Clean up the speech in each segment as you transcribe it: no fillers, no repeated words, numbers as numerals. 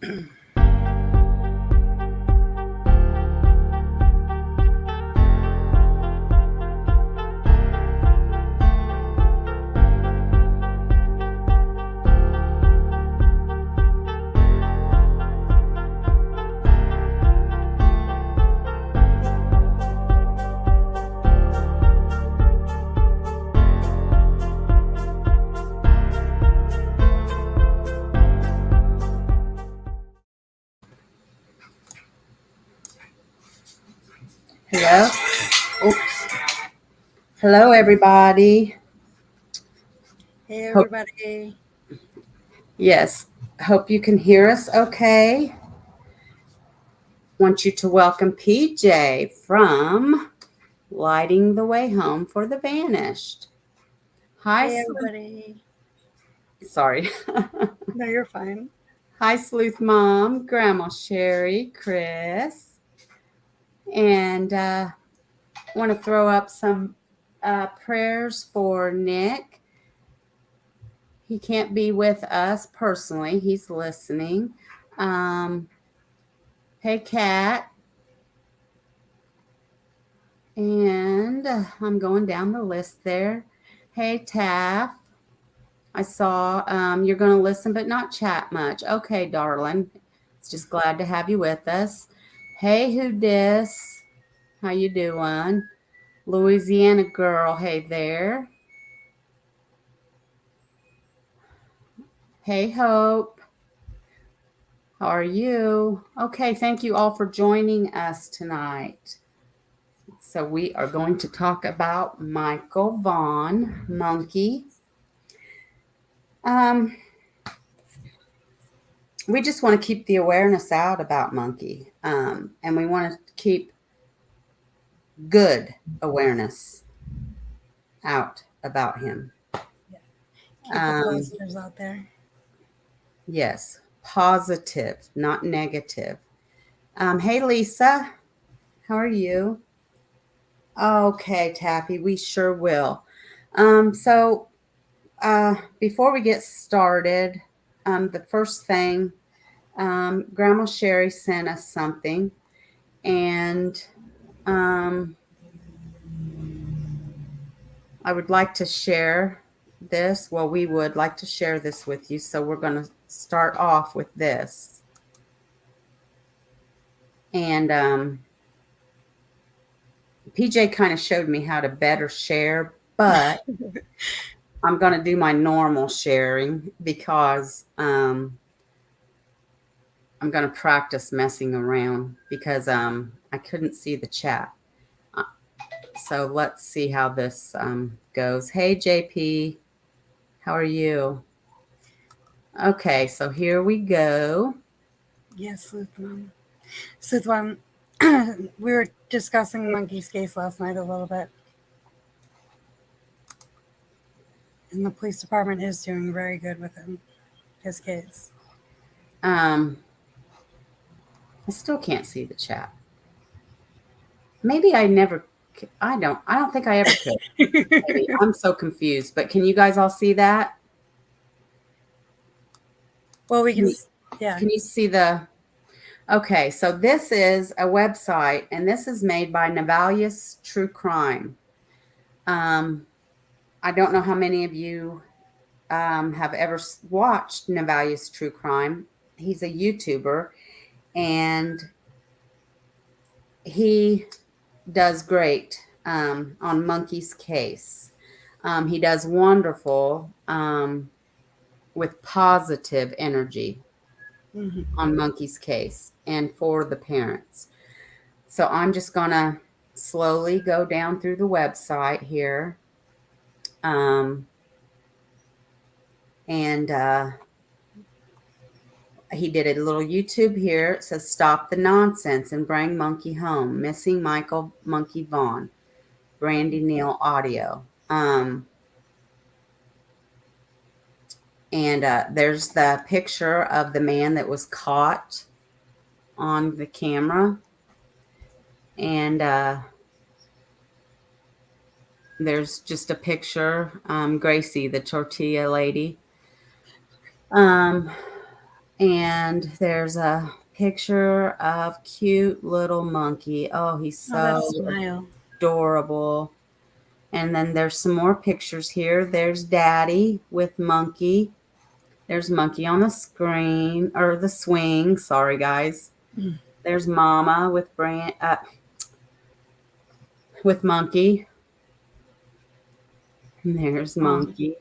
Hello. Oops. Hello, everybody. Hey, everybody. Yes. Hope you can hear us okay. Want you to welcome PJ from Lighting the Way Home for the Vanished. Hi, Hey, everybody. Sorry. No, you're fine. Hi, Sleuth Mom, Grandma Sherry, Chris. And want to throw up some prayers for Nick. He can't be with us personally. He's listening. Hey, Kat. And I'm going down the list there. Hey, Taff. I saw you're going to listen but not chat much. Okay, darling. It's just glad to have you with us. Hey, who dis? How you doing? Louisiana girl, hey there. Hey, Hope. How are you? Okay, thank you all for joining us tonight. So we are going to talk about Michael Vaughan, Monkey. We just want to keep the awareness out about Monkey, and we want to keep good awareness out about him. Keep the listeners out there. Yes, positive, not negative. Hey, Lisa, how are you? Okay, Taffy, we sure will. So before we get started, the first thing, Grandma Sherry sent us something, and I would like to share this. Well, we would like to share this with you. So we're going to start off with this. And PJ kind of showed me how to better share, but I'm going to do my normal sharing because I'm going to practice messing around because I couldn't see the chat. So let's see how this goes. Hey, JP, how are you? Okay, so here we go. Yes, Sleuth Mom. Sleuth Mom, we were discussing Monkey's case last night a little bit. And the police department is doing very good with his case. I still can't see the chat. Maybe I never. I don't think I ever could. Maybe. I'm so confused. But can you guys all see that? Well, we can. Yeah. Can you see the? Okay, so this is a website, and this is made by Navalius True Crime. I don't know how many of you have ever watched Navalius True Crime. He's a YouTuber, and he does great on Monkey's case. He does wonderful with positive energy on Monkey's case and for the parents. So I'm just going to slowly go down through the website here. And he did a little YouTube here. It says, "Stop the nonsense and bring Monkey home. Missing Michael Monkey Vaughan. Brandy Neal audio." And there's the picture of the man that was caught on the camera. And there's just a picture, Gracie, the tortilla lady. And there's a picture of cute little monkey. Oh, he's Oh, that so smile. adorable. And then there's some more pictures here. There's Daddy with Monkey. There's Monkey on the screen or the swing. Sorry, guys. Mm. There's Mama with Monkey. And there's Oh, Monkey.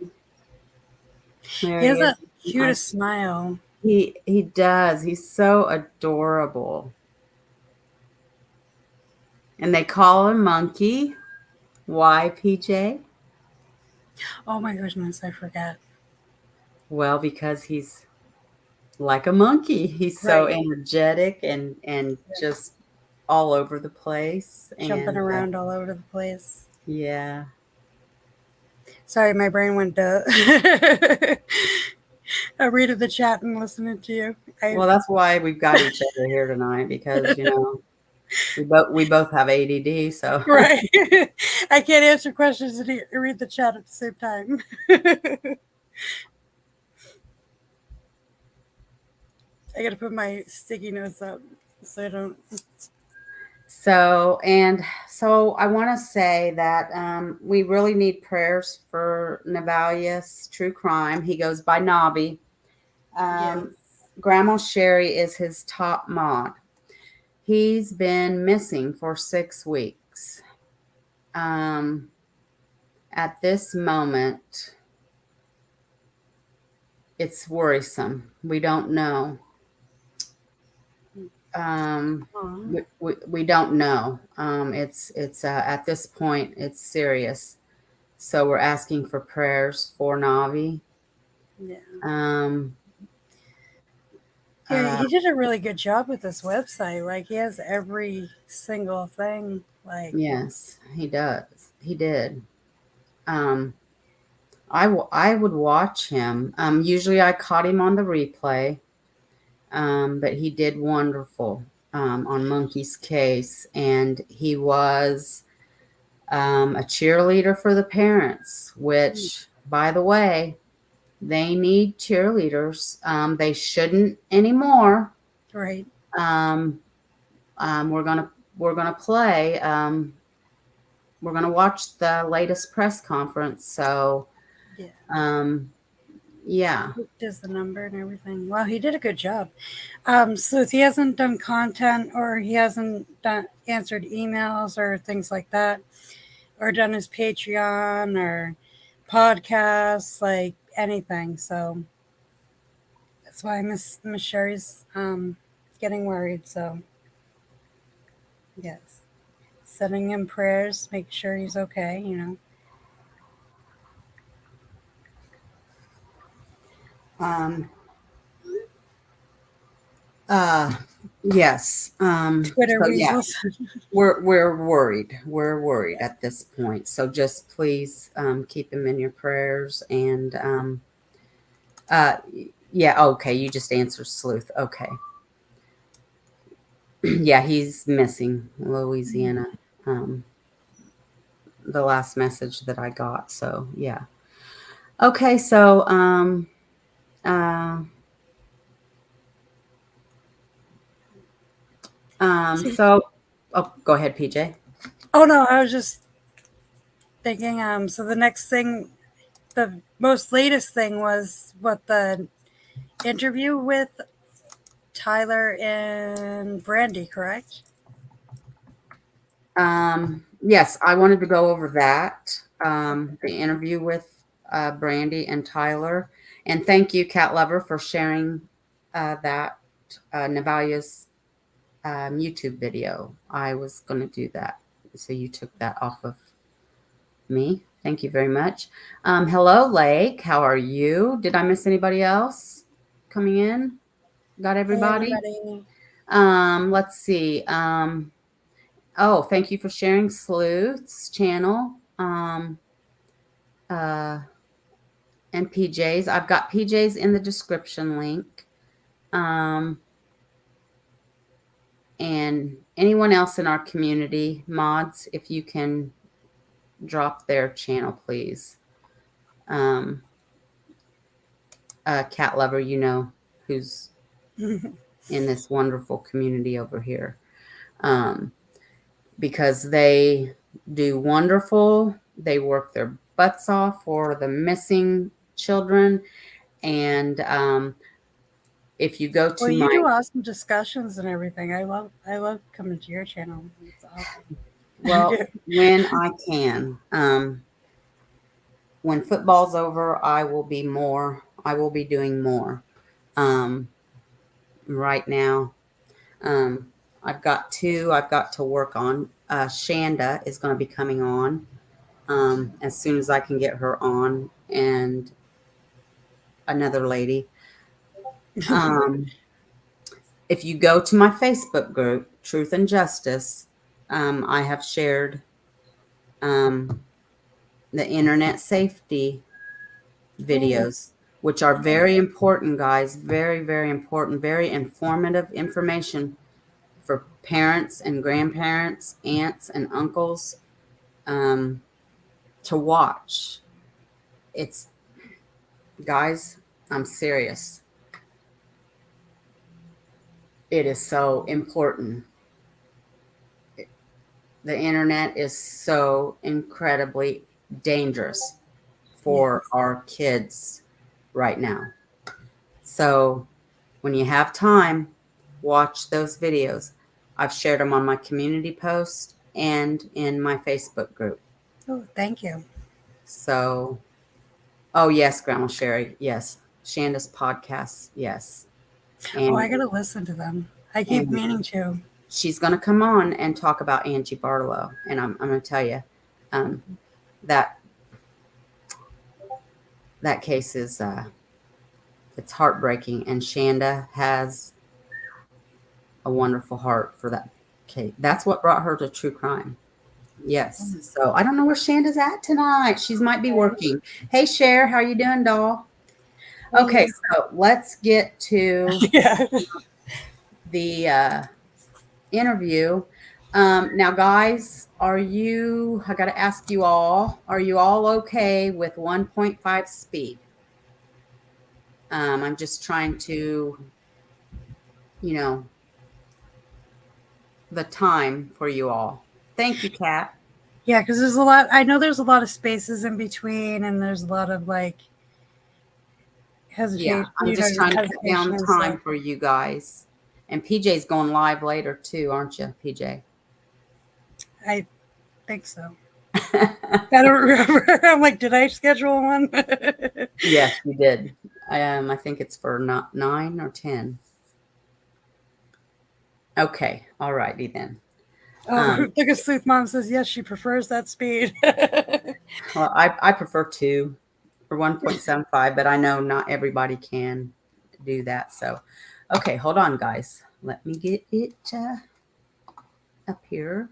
There he he has is. that cutest smile. He does. He's so adorable. And they call him Monkey. Why, PJ? Oh my goodness, I forgot. Well, because he's like a monkey. He's so Right. energetic and just all over the place. Jumping And around all over the place. yeah. Sorry, my brain went to reading the chat and listening to you. I Well, that's why we've got each other here tonight because we both have ADD. So right. I can't answer questions and read the chat at the same time. I gotta put my sticky notes up so I don't. so I want to say that we really need prayers for Navalius True Crime. He goes by Nobby. Yes. Um, Grandma Sherry is his top mod. He's been missing for 6 weeks. Um, at this moment, it's worrisome. We don't know. Um, Aw. we don't know. It's at this point it's serious. So we're asking for prayers for Navi. Yeah. Um, Yeah, uh, he did a really good job with this website. Like he has every single thing. Like yes, he does. He did. Um, I would watch him. Usually I caught him on the replay, but he did wonderful on Monkey's case, and he was a cheerleader for the parents, which, by the way, they need cheerleaders. They shouldn't anymore. right. Um, we're gonna play. We're gonna watch the latest press conference. So, Yeah. um, yeah, He does the number and everything. Wow, he did a good job. So if he hasn't done content or he hasn't done answered emails or things like that, or done his Patreon or podcasts, like anything. So that's why Miss Sherry's getting worried. So yes, sending him prayers, make sure he's okay. You know. um, uh, yes. Twitter So yeah, weasels. we're worried. We're worried at this point. So just please keep him in your prayers and uh, yeah. Okay, you just answered sleuth. Okay. Yeah, he's missing Louisiana. Um, the last message that I got. So yeah. Okay, so uh, See, so oh, go ahead, PJ. oh no, I was just thinking. So the next thing, the most latest thing was what the interview with Tyler and Brandy, correct? Yes, I wanted to go over that. The interview with Brandy and Tyler, and thank you, Cat Lover, for sharing that Navalia's YouTube video. I was going to do that, so you took that off of me. Thank you very much. Hello, Lake. How are you? Did I miss anybody else coming in? Got Hey everybody? everybody. Let's see. Oh, thank you for sharing Sleuth's channel. Uh, and PJ's. I've got PJ's in the description link. Um, and anyone else in our community, mods, if you can drop their channel, please. Um, Cat Lover, you know who's in this wonderful community over here, um, because they do wonderful. They work their butts off for the missing children. And if you go Well, to you my, do awesome discussions and everything. I love coming to your channel. It's awesome. I well, do. when I can, when football's over, I will be doing more. Um, right now, um, I've got to work on. Shanda is going to be coming on as soon as I can get her on, and another lady. Um, if you go to my Facebook group, Truth and Justice, I have shared um, the internet safety Oh, videos, which are very important, guys. Very, very important, very informative information for parents and grandparents, aunts and uncles um, to watch. It's, guys, I'm serious. It is so important. The internet is so incredibly dangerous for yes. our kids right now. So when you have time, watch those videos. I've shared them on my community post and in my Facebook group. Oh, thank you. So, oh yes, Grandma Sherry, yes, Shanda's podcasts, yes, Oh, and I gotta listen to them. I keep and meaning to. she's going to come on and talk about Angie Barlow, and I'm going to tell you um, that that case is it's heartbreaking, and Shanda has a wonderful heart for that case. That's what brought her to true crime. Yes. So I don't know where Shanda's at tonight. She's might be working. Hey, Cher, how you doing, doll? Okay, Hey. so let's get to Yeah. the interview. Now, guys, are you? I got to ask you all. Are you all okay with 1.5 speed? I'm just trying to, you know, the time for you all. Thank you, Kat. Yeah, because there's a lot. I know there's a lot of spaces in between, and there's a lot of like Yeah, hesitation. I'm just trying to cut down Hesitation and time stuff. for you guys. And PJ's going live later too, aren't you, PJ? I think so. I don't remember. I'm like, did I schedule one? Yes, you did. I think it's for not 9 or 10. Okay, all righty then. Oh, Um, look at Sleuth Mom says yes, she prefers that speed. well, I prefer 2 or 1.75, but I know not everybody can do that. So, okay, hold on, guys. Let me get it up here.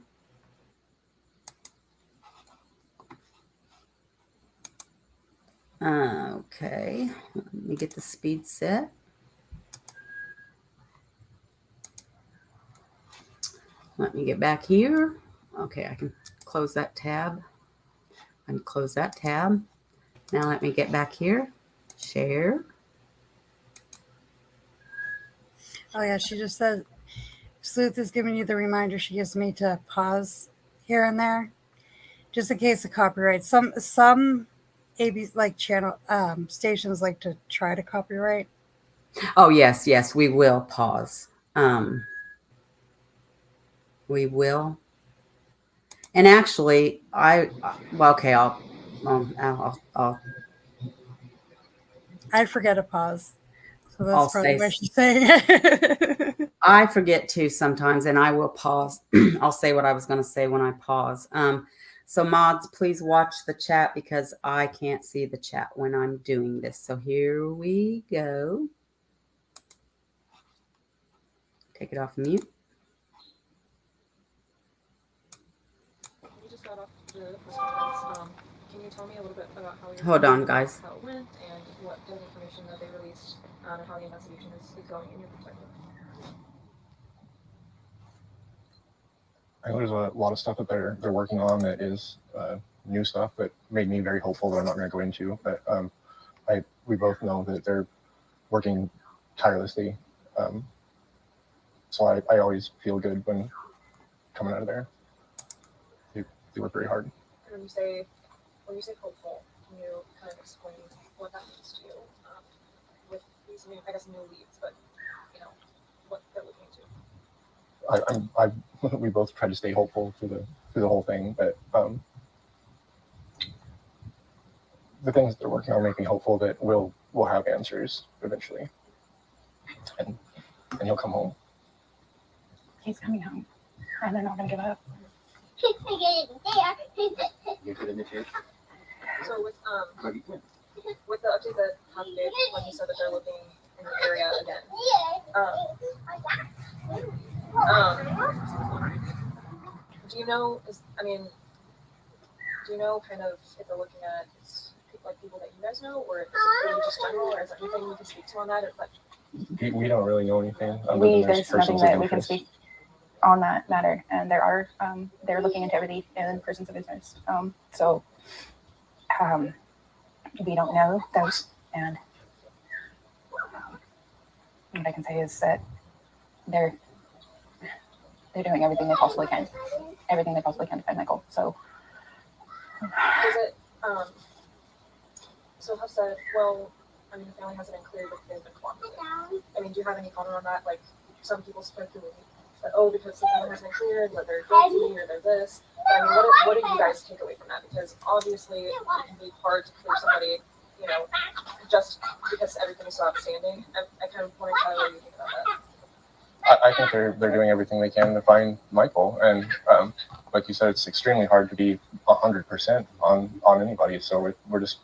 Okay, let me get the speed set. Let me get back here. Okay, I can close that tab and close that tab. Now let me get back here. Share. Oh yeah, she just said Sleuth is giving you the reminder she gives me to pause here and there, just in case of copyright. Some AB like channel stations like to try to copyright. Oh yes, yes, we will pause. Um, we will. And actually, well, okay, I forget to pause, so that's I'll probably say why she's saying it. I forget to sometimes, and I will pause. I'll say what I was going to say when I pause. So mods, please watch the chat because I can't see the chat when I'm doing this. So here we go. Take it off mute. We just got off the press conference. Can you tell me a little bit about how your Hold on, guys. how it went and what kind of information that they released and how the investigation is going in your perspective? I know there's a lot of stuff that they're working on that is new stuff that made me very hopeful that I'm not going to go into. But we both know that they're working tirelessly Um, so I always feel good when coming out of there. They work very hard. And when you say hopeful, can you kind of explain what that means to you with these new, I guess, new leads, but you know what they're looking to. We both try to stay hopeful through the whole thing, but the things that they're working on make me hopeful that we'll have answers eventually, and he'll come home. He's coming home, and they're not going to give up. So with the update that happened when you said that they're looking in the area again, do you know? Do you know kind of if they're looking at people that you guys know, or is it really just general, or is there anything you can speak to on that? Or We don't really know anything. There's nothing that we can speak on that matter, and they're looking into everything in persons of interest. We don't know those, and what I can say is that they're doing everything they possibly can to find Michael. So, does it? So Huff said, well, the family hasn't been cleared, but they've been cooperative. Do you have any comment on that? Like, some people speculate that, because the family hasn't been cleared, that they're guilty or they're this. But what do you guys take away from that? Because obviously it can be hard to clear somebody, just because everything is so outstanding. I kind of want to know what you think about that. I think they're doing everything they can to find Michael, and like you said, it's extremely hard to be 100% on anybody. So we're just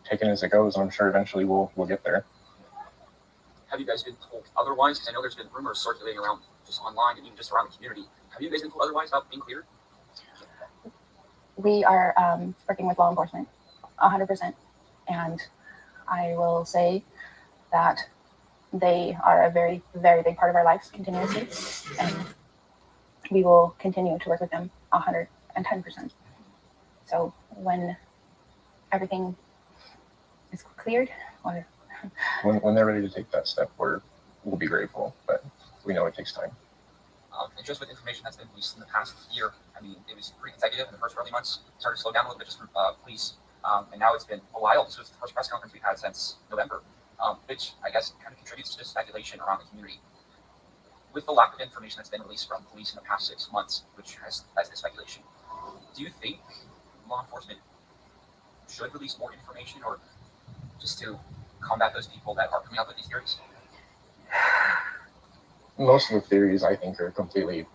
taking it as it goes, and I'm sure eventually we'll get there. Have you guys been told otherwise? Because I know there's been rumors circulating around just online and even just around the community. Have you guys been told otherwise about being cleared? we are working with law enforcement 100%, and I will say that they are a very, very big part of our lives continuously, and we will continue to work with them 110%. So when everything is cleared, or when they're ready to take that step, we'll be grateful, but we know it takes time. And just with information that's been released in the past year, it was pretty consecutive in the first early months. Started to slow down a little bit just from police, and now it's been a while. This was the first press conference we've had since November, which I guess kind of contributes to speculation around the community. With the lack of information that's been released from police in the past 6 months, which has led to speculation, do you think law enforcement should release more information, or just to combat those people that are coming up with these theories? Most of the theories, I think, are completely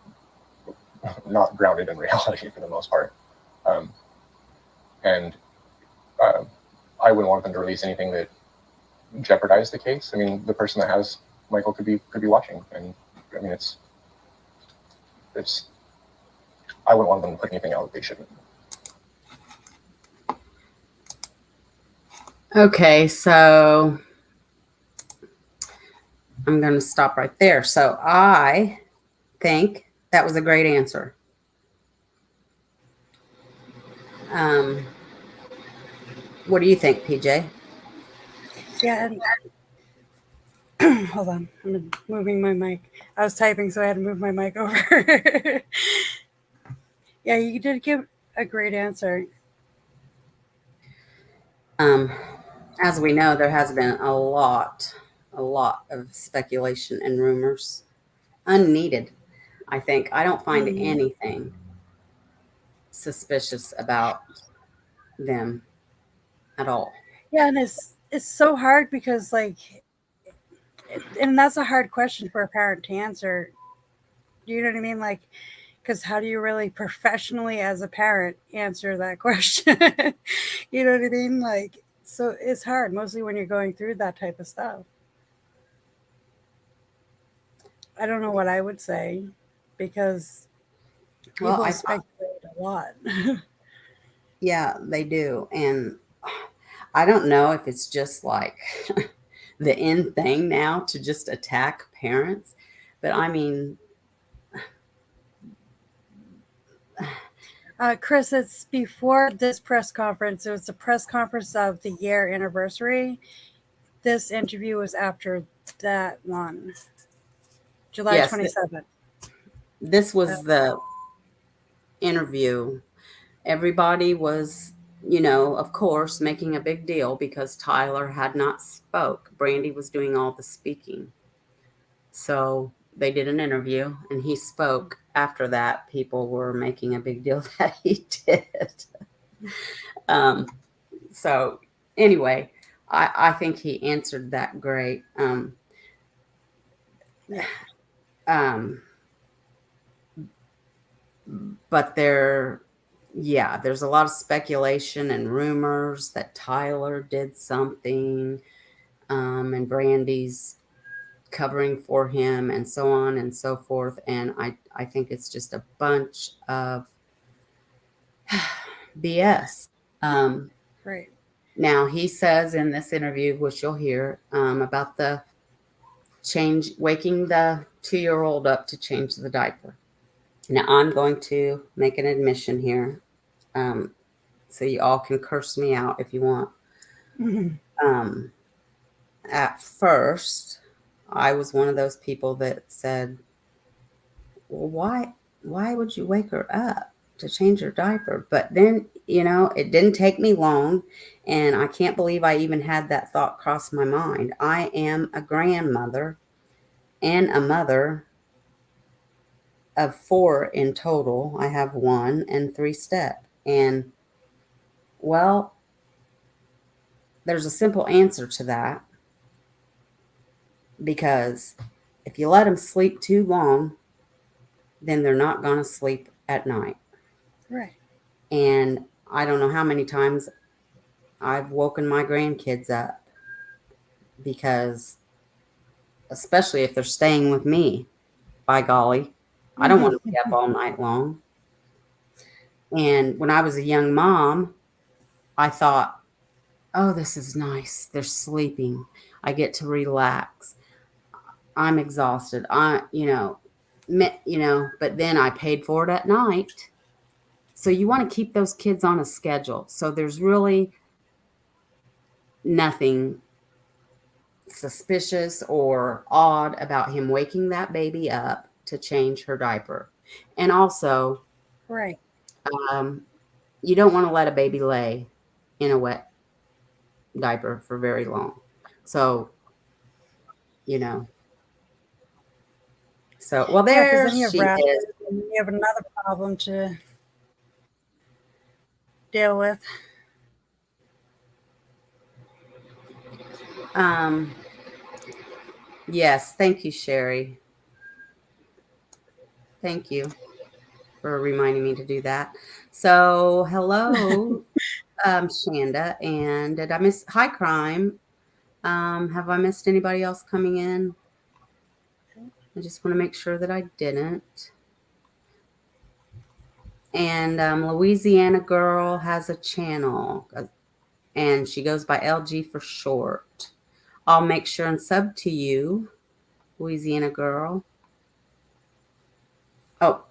not grounded in reality for the most part. And I wouldn't want them to release anything that jeopardized the case. The person that has Michael could be watching, and it's I wouldn't want them to put anything out that they shouldn't. Okay, so I'm going to stop right there. So I think that was a great answer. What do you think, PJ? Yeah. And hold on. I'm moving my mic. I was typing, so I had to move my mic over. Yeah, you did give a great answer. As we know, there has been a lot of speculation and rumors. Unneeded, I think. I don't find anything suspicious about them at all. Yeah, and it's so hard because, and that's a hard question for a parent to answer. You know what I mean? Because how do you really professionally, as a parent, answer that question? You know what I mean? So it's hard, mostly when you're going through that type of stuff. I don't know what I would say, because people speculate a lot. Yeah, they do. And I don't know if it's just like the end thing now to just attack parents, but Chris, it's before this press conference. It was the press conference of the year anniversary. This interview was after that one. July Yes, 27th. this was the interview. Everybody was, of course, making a big deal because Tyler had not spoke. Brandy was doing all the speaking. So they did an interview and he spoke. After that, people were making a big deal that he did. um, so anyway, I think he answered that great. Yeah. Um, but there's a lot of speculation and rumors that Tyler did something, and Brandy's covering for him and so on and so forth. And I think it's just a bunch of BS. Right. Now he says in this interview, which you'll hear, about the waking the 2-year-old up to change the diaper. Now I'm going to make an admission here. So you all can curse me out if you want. Mhm. Um, at first, I was one of those people that said, "Well, why would you wake her up to change her diaper?" But then, it didn't take me long, and I can't believe I even had that thought cross my mind. I am a grandmother and a mother of 4 in total. I have 1 and 3 step, and well, there's a simple answer to that. Because if you let them sleep too long, then they're not going to sleep at night. Right. And I don't know how many times I've woken my grandkids up because, especially if they're staying with me, by golly, I don't want to be up all night long. And when I was a young mom, I thought, oh, this is nice. They're sleeping. I get to relax. I'm exhausted. But then I paid for it at night. So you want to keep those kids on a schedule. So there's really nothing suspicious or odd about him waking that baby up to change her diaper. And also, Right. um, you don't want to let a baby lay in a wet diaper for very long. So, you know, well, Yeah, because there then you have she rashes is. and you have another problem to deal with. Um, yes, thank you, Sherry. Thank you for reminding me to do that. So, hello, Shanda, and did I miss Hi Crime? Have I missed anybody else coming in? I just want to make sure that I didn't. And Louisiana Girl has a channel, and she goes by LG for short. I'll make sure and sub to you, Louisiana Girl. Oh,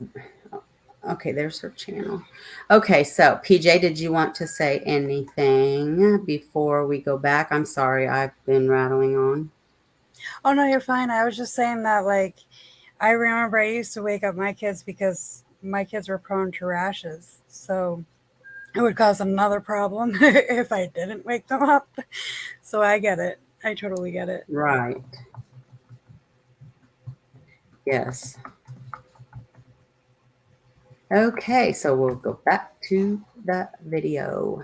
okay, there's her channel. Okay, so PJ, did you want to say anything before we go back? I'm sorry, I've been rattling on. Oh, no, you're fine. I was just saying that, like, I remember I used to wake up my kids because my kids were prone to rashes. So it would cause another problem if I didn't wake them up. So I get it. I totally get it. Right. Yes. Okay, so we'll go back to the video.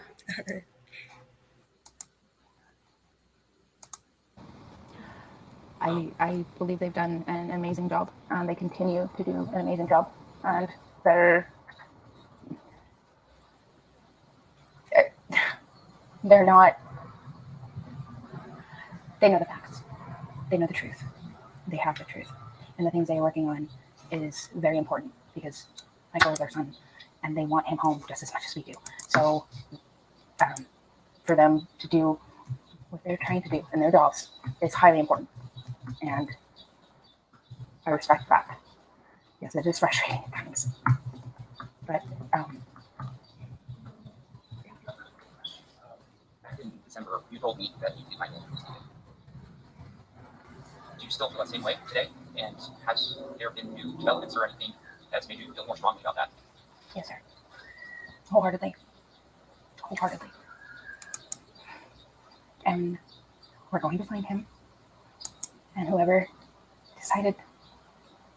I believe they've done an amazing job, and they continue to do an amazing job. And they're not. They know the facts. They know the truth. They have the truth, and the things they are working on is very important because Michael is our son, and they want him home just as much as we do. So, for them to do what they're trying to do in their jobs is highly important, and I respect that. Yes, it is frustrating at times, but In December, you told me that you might know. Do you still feel that same way today? And has there been new developments or anything that's made you feel more strongly about that? Yes, sir. Wholeheartedly. Wholeheartedly. And we're going to find him. And whoever decided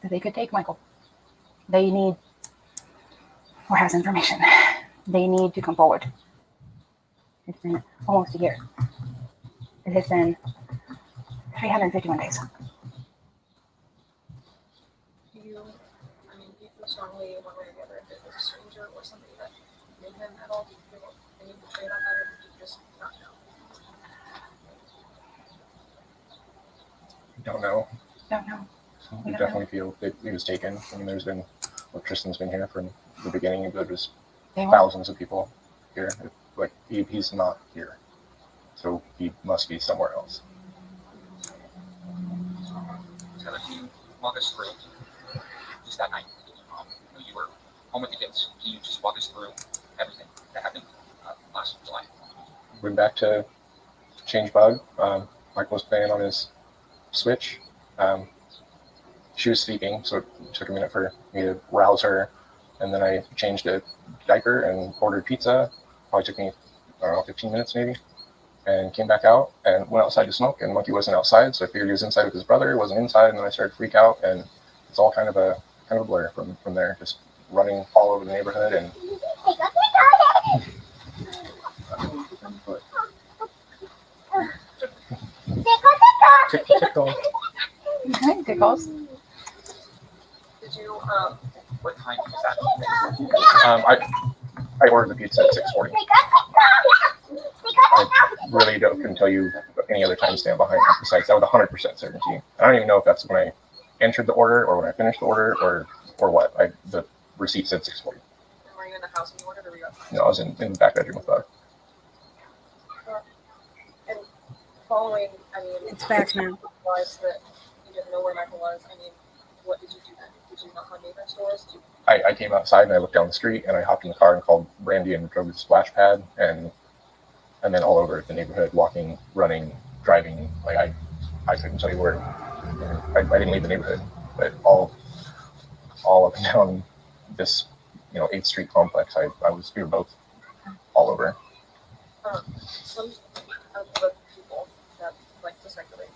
that they could take Michael, they need or has information. They need to come forward. It's been almost a year. It has been 351 days. Do you, I mean, do you feel strongly one way or the other if it was a stranger or somebody that knew him at all? Do you feel any way about that, or do you just not know? Don't know. Don't know. We definitely feel that he was taken. I mean, there's been, well, Tristan's been here from the beginning. There was thousands of people here. Like, he's not here. So he must be somewhere else. Taylor, can you walk us through just that night? You were home with the kids. Can you just walk us through everything that happened last July? Went back to change bug. Michael was playing on his Switch. She was sleeping, so it took a minute for me to rouse her. And then I changed a diaper and ordered pizza. Probably took me, I don't know, 15 minutes maybe. And came back out and went outside to smoke. And Monkey wasn't outside, so I figured he was inside with his brother. He wasn't inside, and then I started to freak out. And it's all kind of a blur from there. Just running all over the neighborhood and. Tickle. Tickles. Did you, What time was that? I ordered the pizza at 6:40. I really couldn't tell you any other timestamp behind it besides that with 100% certainty. I don't even know if that's when I entered the order or when I finished the order or what. The receipt said 6:40. and were you in the house when you ordered, or were you outside? No, I was in the back bedroom with Bug. And following, I mean, It's back now. realized that you didn't know where Michael was. I mean, what did you do then? Did you knock on neighbors' doors? Did you, I came outside and I looked down the street and I hopped in the car and called Brandy and drove to the splash pad and then all over the neighborhood, walking, running, driving. Like I couldn't tell you where. I didn't leave the neighborhood, but all up and down this 8th Street complex. We were both all over. some of the people that like to speculate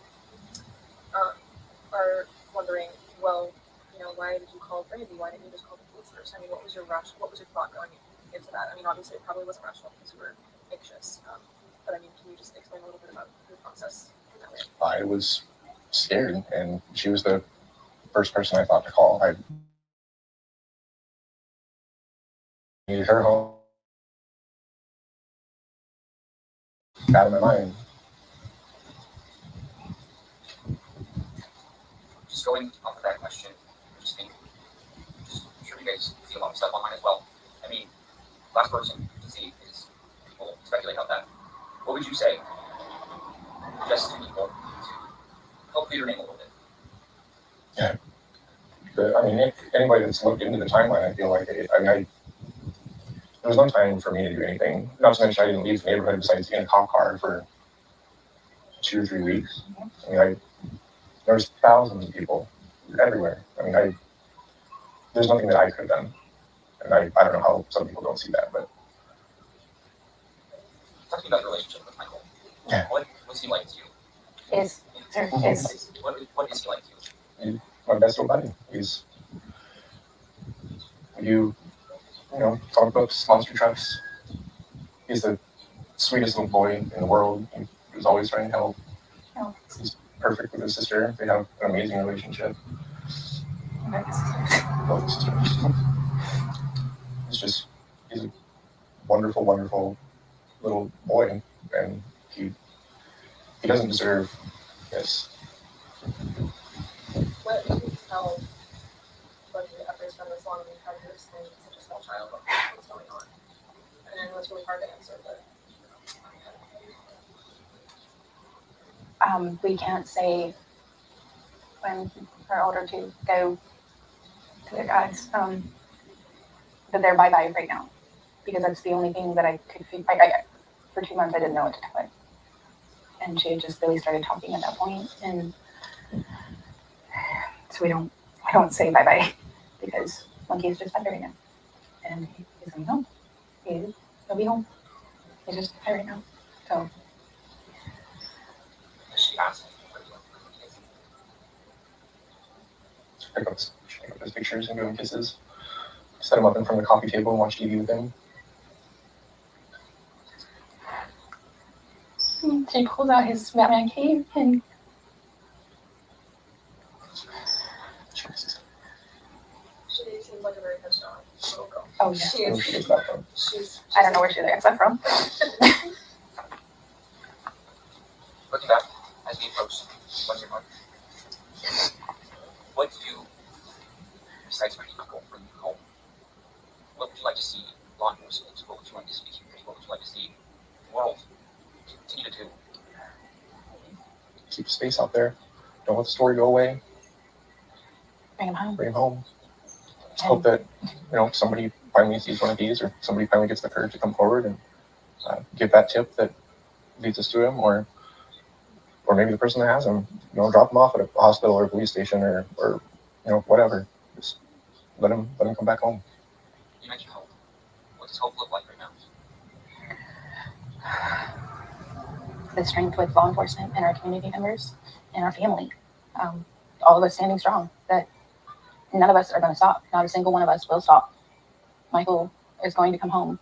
are wondering, well, why did you call Brandy? Why didn't you just call the police first? I mean, what was your thought going into that? I mean, obviously it probably wasn't rational because you were anxious. But I mean, can you just explain a little bit about your process in that way? I was scared, and she was the first person I thought to call. I needed her home. Out of my mind. Just going off of that question, I'm sure you guys see a lot of stuff online as well. I mean, last person to see is people speculate about that. What would you say just to people to help clear your name a little bit? Anybody that's looked into the timeline, I feel like there was no time for me to do anything. Not to mention I didn't leave the neighborhood besides in a cop car for 2 or 3 weeks. There was thousands of people everywhere. There's nothing that I could have done. And I don't know how some people don't see that, but. Talking about your relationship with Michael, Yeah. what's he like to you? Sir, is. What is he like to you? My best old buddy. Comic books, monster trucks. He's the sweetest little boy in the world. He was always trying to help. Oh. He's perfect with his sister. They have an amazing relationship. Both sisters. He's a wonderful, wonderful little boy, and he doesn't deserve this. What did you tell Bundy after it's been this long? I mean, how do you explain to such a small child what's going on? And I know it's really hard to answer, but We can't say when we're older to go to their guys that they're bye-bye right now, because that's the only thing that I could feel. For 2 months I didn't know what to tell her, and she had just really started talking at that point, and So I don't say bye bye because Monkey is just under right now, and he's coming home. He'll be home. He's just tired right now. So She asked. I got his pictures and give him kisses. Set him up in front of the coffee table and watch TV with him. she pulls out his Batman cape and Jesus. She seems like a very headstrong little girl. oh yeah. She Where is. she gets that from? She's I don't know where she gets that from. Looking back as we approach 1 year mark, what do you, besides finding uncle bring you home, what would you like to see law enforcement? What would you like to see the community? What would you like to see the world continue to do? Keep space out there. Don't let the story go away. Bring him home. Bring him home. Just hope that somebody finally sees one of these, or somebody finally gets the courage to come forward and give that tip that leads us to him, or maybe the person that has him, drop him off at a hospital or a police station or whatever. Just let him come back home. You mentioned hope. What does hope look like right now? The strength with law enforcement and our community members and our family. All of us standing strong. That none of us are going to stop. Not a single one of us will stop. Michael is going to come home,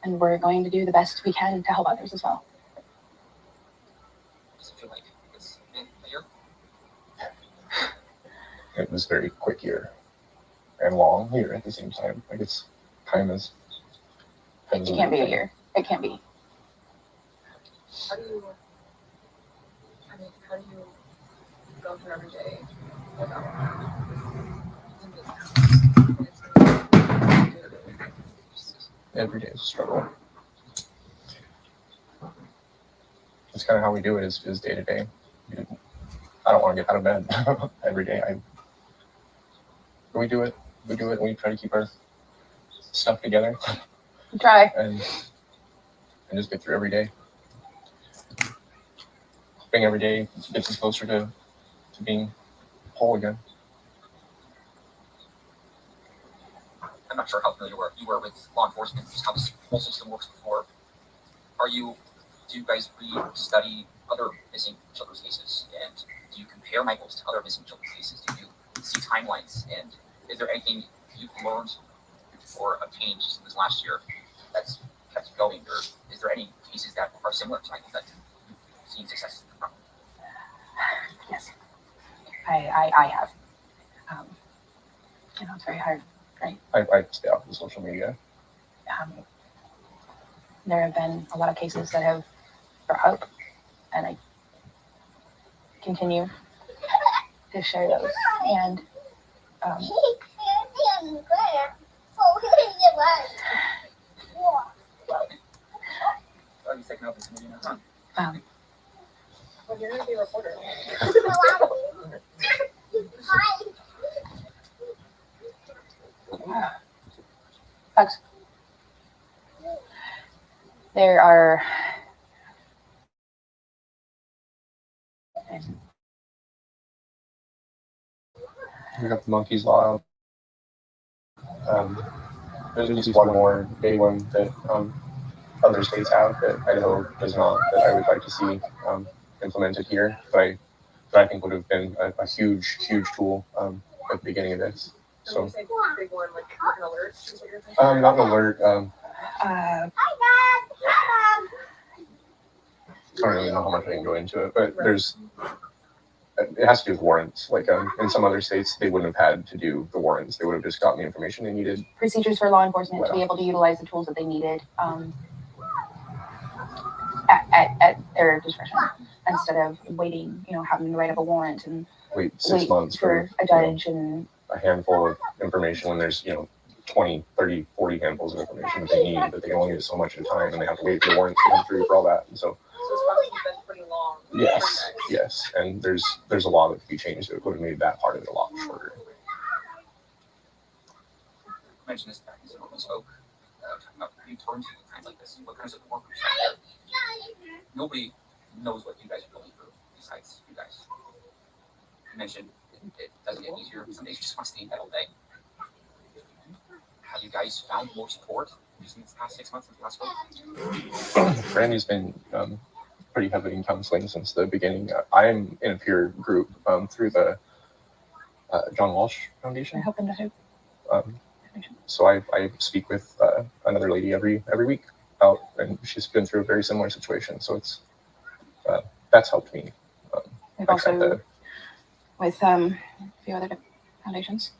and we're going to do the best we can to help others as well. Does it feel like it's been a year? It was a very quick year and long year at the same time. Like it's time is. It can't be a year. It can't be. How do you go through every day without Every day is a struggle. That's kind of how we do it is day to day. I don't want to get out of bed every day. We do it. And we try to keep our stuff together Try. and just get through every day. Being every day gets us closer to being whole again. I'm not sure how familiar you were with law enforcement, just how this whole system works before. Do you guys read, study other missing children's cases? And do you compare Michael's to other missing children's cases? Do you see timelines? And is there anything you've learned or obtained just in this last year that's kept you going? Or is there any cases that are similar to Michael's that you've seen success from? Yes. I have. It's very hard, right? I stay off of social media. There have been a lot of cases that have brought up, and I continue to share those. And Are you taking over this meeting now? Well, you're going to be a reporter. Bugs. There are We got the monkeys law. There's at least one more big one that other states have that Idaho does not, that I would like to see implemented here. But I think would have been a huge tool at the beginning of this. So, So when you say big one, like an alert, is what you're thinking? not an alert. uh, I don't really know how much I can go into it, but it has to do with warrants. Like in some other states, they wouldn't have had to do the warrants. They would have just gotten the information they needed. procedures for law enforcement to be able to utilize the tools that they needed at their discretion, instead of waiting, having to write up a warrant and Wait 6 months for a judge and a handful of information when there's 20, 30, 40 handfuls of information that they need, but they can only get so much at a time, and they have to wait for the warrants to come through for all that. And so So it's probably been pretty long. yes, and there's a law that could be changed that would have made that part of it a lot shorter. You mentioned this back when we spoke, talking about how you turn to in times like this. What kind of support groups are there? Nobody knows what you guys are going through besides you guys. You mentioned it doesn't get easier. Some days you just want to stay in bed all day. Have you guys found more support just in the past 6 months since last week? Brandy's been pretty heavy in counseling since the beginning. I'm in a peer group through the John Walsh Foundation. I hope and hope. Um, so I speak with another lady every week out, and she's been through a very similar situation. So it's that's helped me. We've like I said, also with a few other foundations.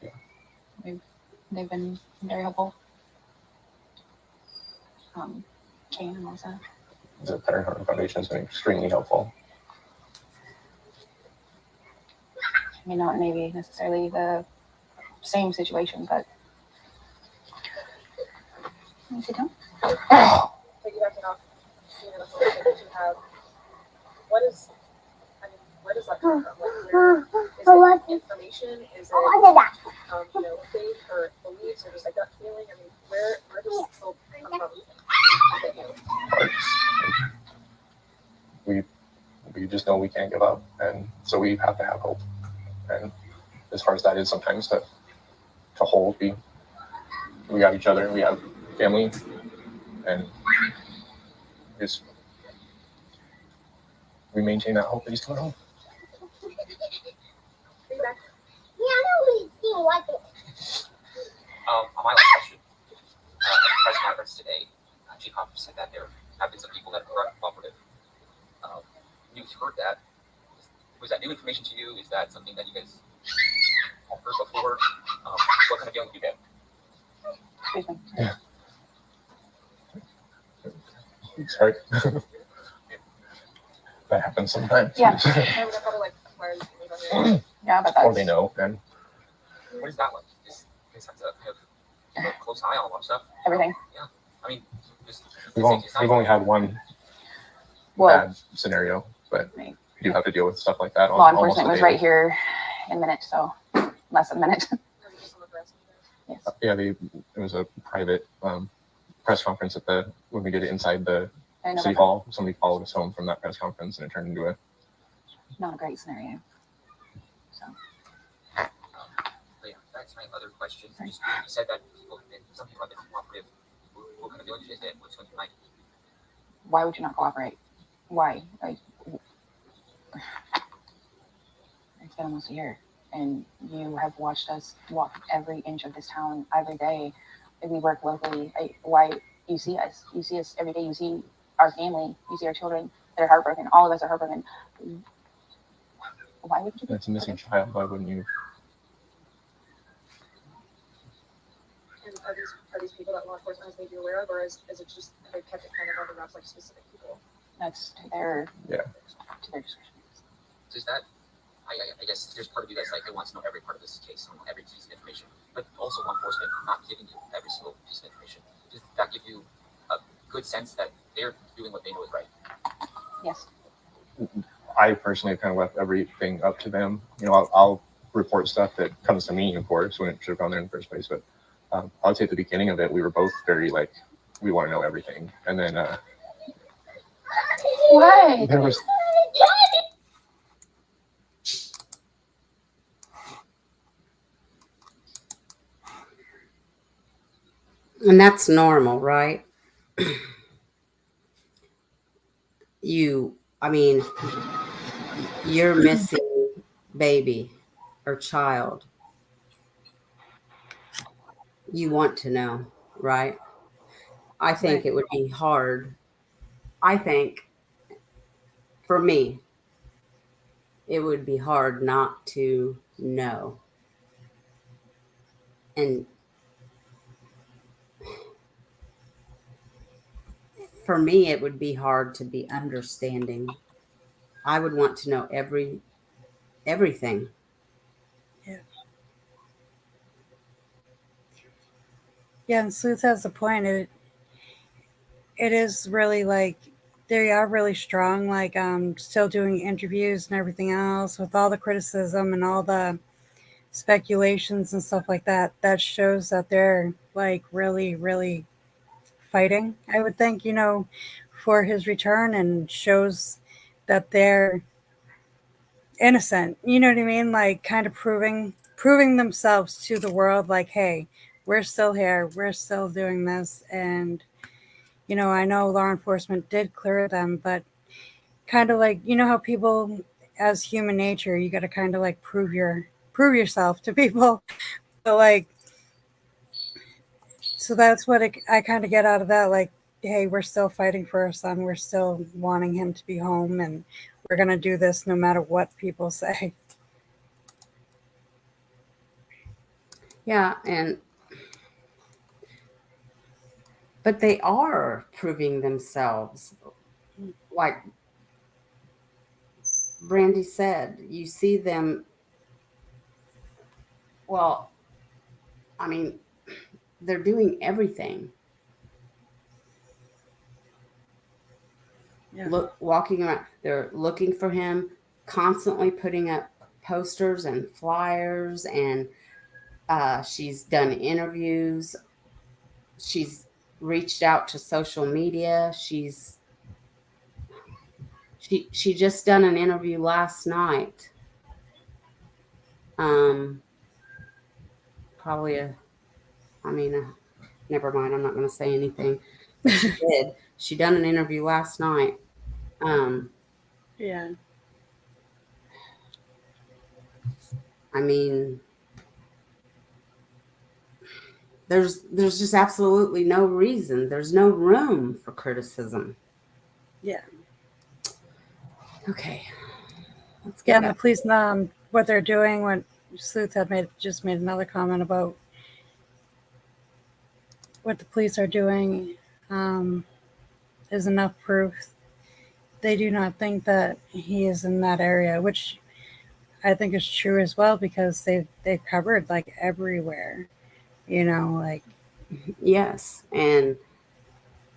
Yeah. They've been very helpful. Kane and Melissa. the Pattern Heart Foundation has been extremely helpful. I mean, not maybe necessarily the same situation, but let me sit down. Piggybacking off, you know, the whole that you have, what is, I mean, where does that come from? Like, where, is it information? Is it, you know, faith or beliefs or just like that feeling? I mean, where does hope come from? We just know we can't give up, and so we have to have hope. And as hard as that is sometimes to hold, we got each other, we have family, and just we maintain that hope that he's coming home. Feedback. On my last question, at the press conference today, Chief Hopper said that there have been some people that are uncooperative. You've heard that. Was that new information to you? Is that something that you guys have heard before? What kind of feeling do you get? Excuse me. Yeah. Sorry. That happens sometimes. Yeah. I would probably like, why are you feeling on your Yeah, but that's Or they know, and What is that like? You guys have to kind of keep a close eye on a lot of stuff. everything. I mean, just we've only had one Well, bad scenario, but Right. you do have to deal with stuff like that. law almost enforcement a was daily. right here in a minute, so less than a minute. Was it just on the breast? Yes. Yeah, it was a private press conference when we did it inside the I know city that- hall. Somebody followed us home from that press conference, and it turned into a Not a great scenario. So But yeah, that's my other question. You said that some people have been cooperative. What kind of feelings is it? What's going through your mind? why would you not cooperate? Why? Like, it's been almost a year, and you have watched us walk every inch of this town every day. We work locally. Why you see us? You see us every day. You see our family. You see our children. They're heartbroken. All of us are heartbroken. Why would you? it's a missing child. Why wouldn't you? And are these people that law enforcement has made you aware of, or is it just they kept it kind of under wraps like specific people? That's to their discretion. Does that? I guess there's part of you that's like, I want to know every part of this case, I want every piece of information, but also law enforcement not giving you every single piece of information. Does that give you a good sense that they're doing what they know is right? Yes. I personally kind of left everything up to them. You know, I'll report stuff that comes to me, of course, when it should have gone there in the first place. But I would say at the beginning of it, we were both very like, we want to know everything. And then Why? there was And that's normal, right? I mean, you're missing baby or child. You want to know, right? I think Right. it would be hard. I think for me, it would be hard not to know. And for me, it would be hard to be understanding. I would want to know everything. Yeah, and Sleuth has a point. It is really like they are really strong, like still doing interviews and everything else with all the criticism and all the speculations and stuff like that. That shows that they're like really, really fighting, I would think, for his return, and shows that they're innocent. You know what I mean? Like kind of proving themselves to the world like, hey, we're still here, we're still doing this. And I know law enforcement did clear them, but kind of like, how people, as human nature, you got to kind of like prove yourself to people. But like, so that's what I kind of get out of that. Like, hey, we're still fighting for our son. We're still wanting him to be home, and we're gonna do this no matter what people say. Yeah, but they are proving themselves. Like Brandy said, you see them. Well, I mean, they're doing everything. Yeah. Walking around, they're looking for him, constantly putting up posters and flyers, and she's done interviews. She's reached out to social media. She just done an interview last night. Um, probably a. I mean, never mind. I'm not going to say anything. But she did. She done an interview last night. Um, Yeah. I mean, there's just absolutely no reason. There's no room for criticism. Yeah. Okay, let's Yeah, get and the back. police, what they're doing, when Sleuth had just made another comment about what the police are doing, is enough proof. They do not think that he is in that area, which I think is true as well, because they've covered like everywhere. Like Yes, and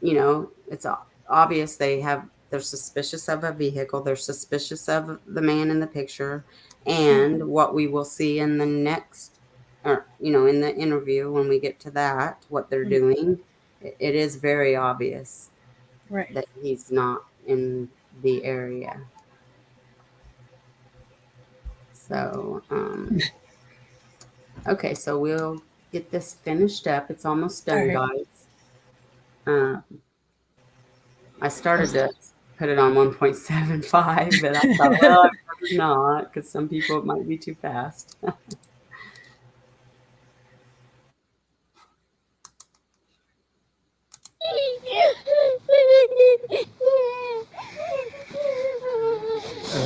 it's obvious they're suspicious of a vehicle. They're suspicious of the man in the picture, and what we will see in the next, or in the interview when we get to that, what they're doing. It is very obvious right. that he's not in the area. So, okay, so we'll get this finished up. It's almost All done, right. guys. Uh, I started to put it on 1.75, but I thought, well, I'd rather not, because some people it might be too fast.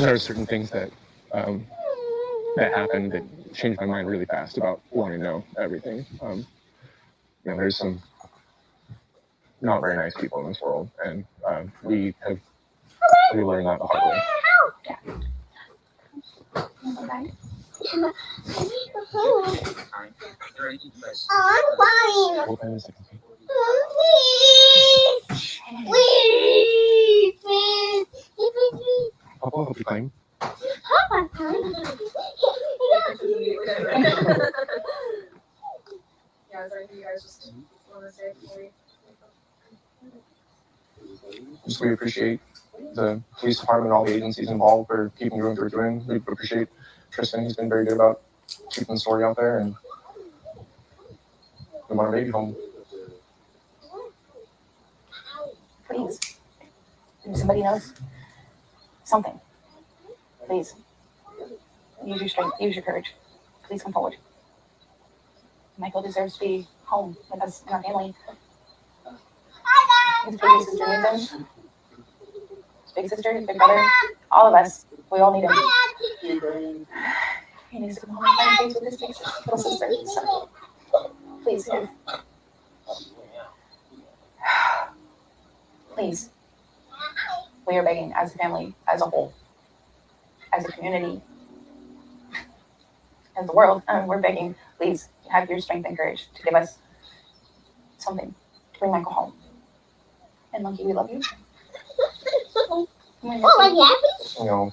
There are certain things um, that happened that changed my mind really fast about wanting to know everything. There's some not very nice people in this world, and we learned that the hard way. What kind of second? Papa, hope you claim. Yeah, is there anything you guys just want to say before we? Just we appreciate the police department and all the agencies involved for keeping doing what they're doing. We appreciate Tristan. He's been very good about keeping the story out there, and we want our baby home. Please, if somebody knows something, please use your strength, use your courage. Please come forward. Michael deserves to be home with us and our family. His big sister needs him. His big sister, his big brother, all of us. We all need him. He needs to come home and find face with his big little sister. So, please, please. We are begging as a family, as a whole, as a community, as the world. We're begging, please have your strength and courage to give us something to bring Michael home. And Monkey, we love you. You know,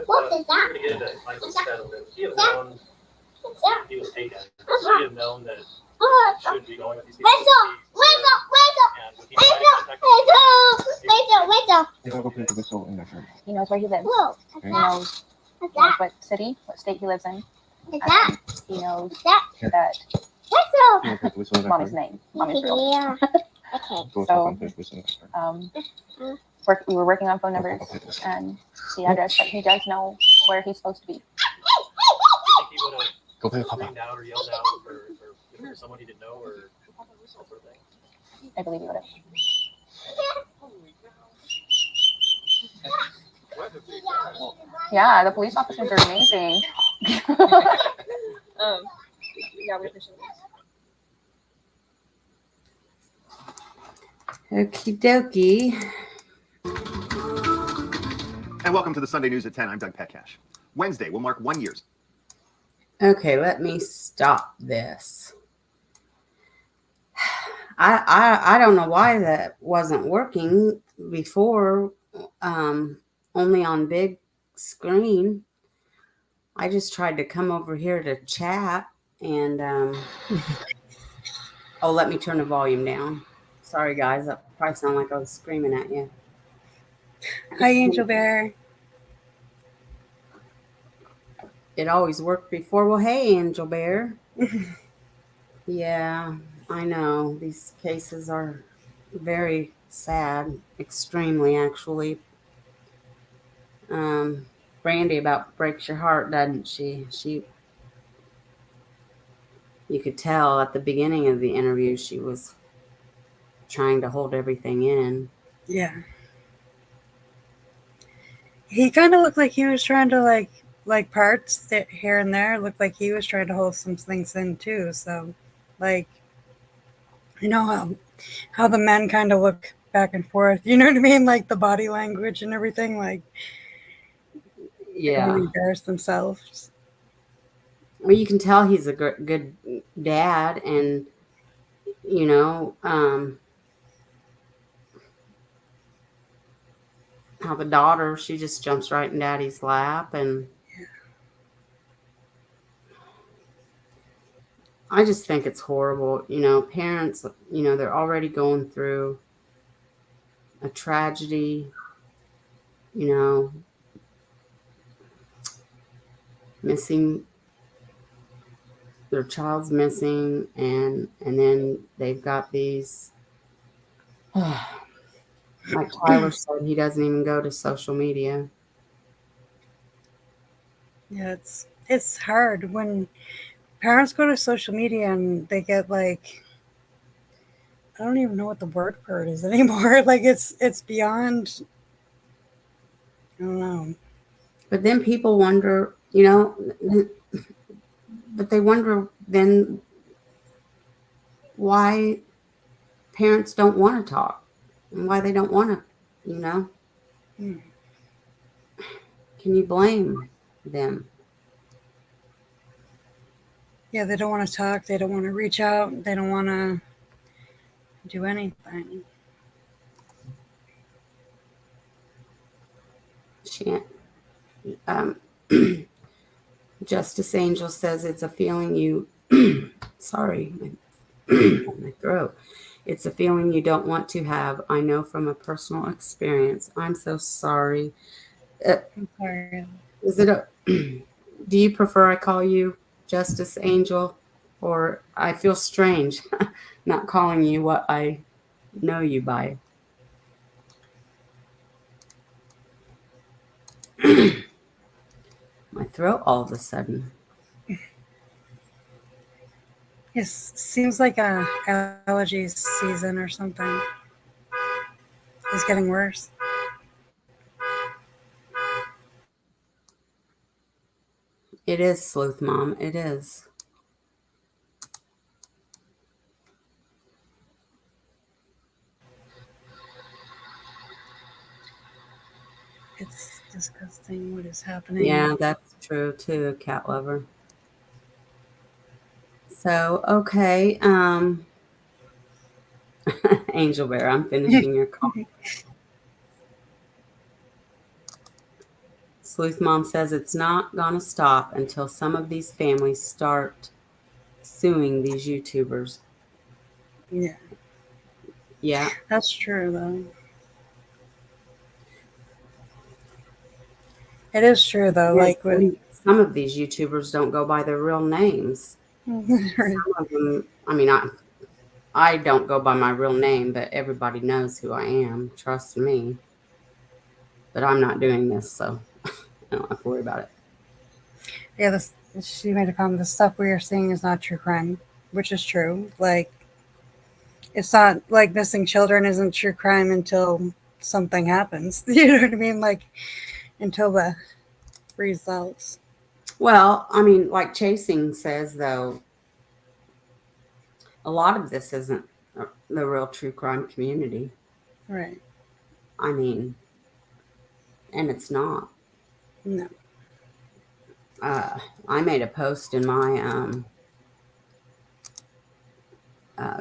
What is that? To get that Michael settled in. She have known he was taken. She have known that shouldn't be going with these people. And would he try to contact You don't go put the whistle in there first. He knows where he lives. He knows what city, what state he lives in. He knows that You don't put the whistle in there mommy's first. name. Mommy's real. Yeah. Okay. Go So- and put the whistle in there first. We were working on phone numbers and the address, but he does know where he's supposed to be. You think he would have Go play with Papa. screamed out or yelled out or if there was someone he didn't know or that sort of thing? I believe he would have. Yeah, the police officers are amazing. Yeah, we appreciate it. Okie dokie. And welcome to the Sunday News at 10. I'm Doug Petcash. Wednesday will mark 1 year. Okay, let me stop this. I don't know why that wasn't working before, only on big screen. I just tried to come over here to chat and oh, let me turn the volume down. Sorry guys, that probably sounded like I was screaming at you. Hi, Angel Bear. It always worked before. Well, hey, Angel Bear. Yeah, I know. These cases are very sad, extremely, actually. Brandy about breaks your heart, doesn't she? You could tell at the beginning of the interview she was trying to hold everything in. Yeah. He kind of looked like he was trying to like parts that here and there looked like he was trying to hold some things in too. So, like, you know how the men kind of look back and forth. You know what I mean? Like the body language and everything. Like, they Yeah. don't embarrass themselves. Well, you can tell he's a good dad, and you know how the daughter, she just jumps right in daddy's lap, and I just think it's horrible. You know, parents, you know, they're already going through a tragedy, you know, missing, their child's missing, and then they've got these like Tyler said, he doesn't even go to social media. Yeah, it's hard when parents go to social media and they get like, I don't even know what the word for it is anymore. Like it's beyond, I don't know. But then people wonder, you know, but they wonder then why parents don't want to talk and why they don't want to, you know. Can you blame them? Yeah, they don't want to talk. They don't want to reach out. They don't want to do anything. She, Justice Angel says it's a feeling you, sorry, my throat. It's a feeling you don't want to have. I know from a personal experience. I'm so sorry. I'm sorry. Is it a, do you prefer I call you Justice Angel, or I feel strange not calling you what I know you by? My throat all of a sudden. It seems like a allergy season or something. It's getting worse. It is, Sleuth Mom. It is. It's disgusting what is happening. Yeah, that's true too, cat lover. So, okay. Angel Bear, I'm finishing your call. Sleuth Mom says it's not going to stop until some of these families start suing these YouTubers. Yeah, Yeah. that's true though. It is true though. Yeah, Like with some of these YouTubers don't go by their real names. Some of them, I mean, I don't go by my real name, but everybody knows who I am. Trust me. But I'm not doing this, so I don't have to worry about it. yeah, this she made a comment. The stuff we are seeing is not true crime, which is true. Like it's not like missing children isn't true crime until something happens. You know what I mean? Like until the results. Well, I mean, like Chasing says, though, a lot of this isn't the real true crime community. Right. I mean, and it's not. No. I made a post in my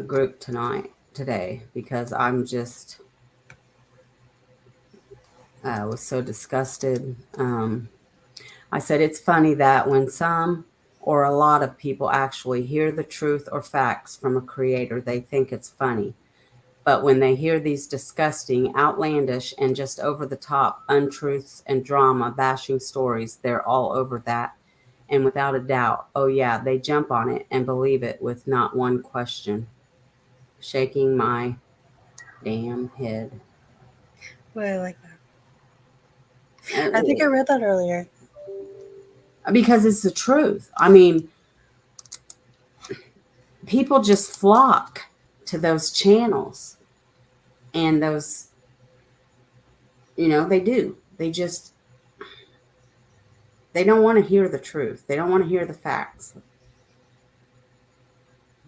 group today, because I'm just was so disgusted. I said it's funny that when some or a lot of people actually hear the truth or facts from a creator, they think it's funny. But when they hear these disgusting, outlandish, and just over the top untruths and drama bashing stories, they're all over that. And without a doubt, oh yeah, they jump on it and believe it with not one question. Shaking my damn head. Well, I like that. I think I read that earlier. Because it's the truth. I mean, people just flock to those channels and those, they do. They don't want to hear the truth. They don't want to hear the facts.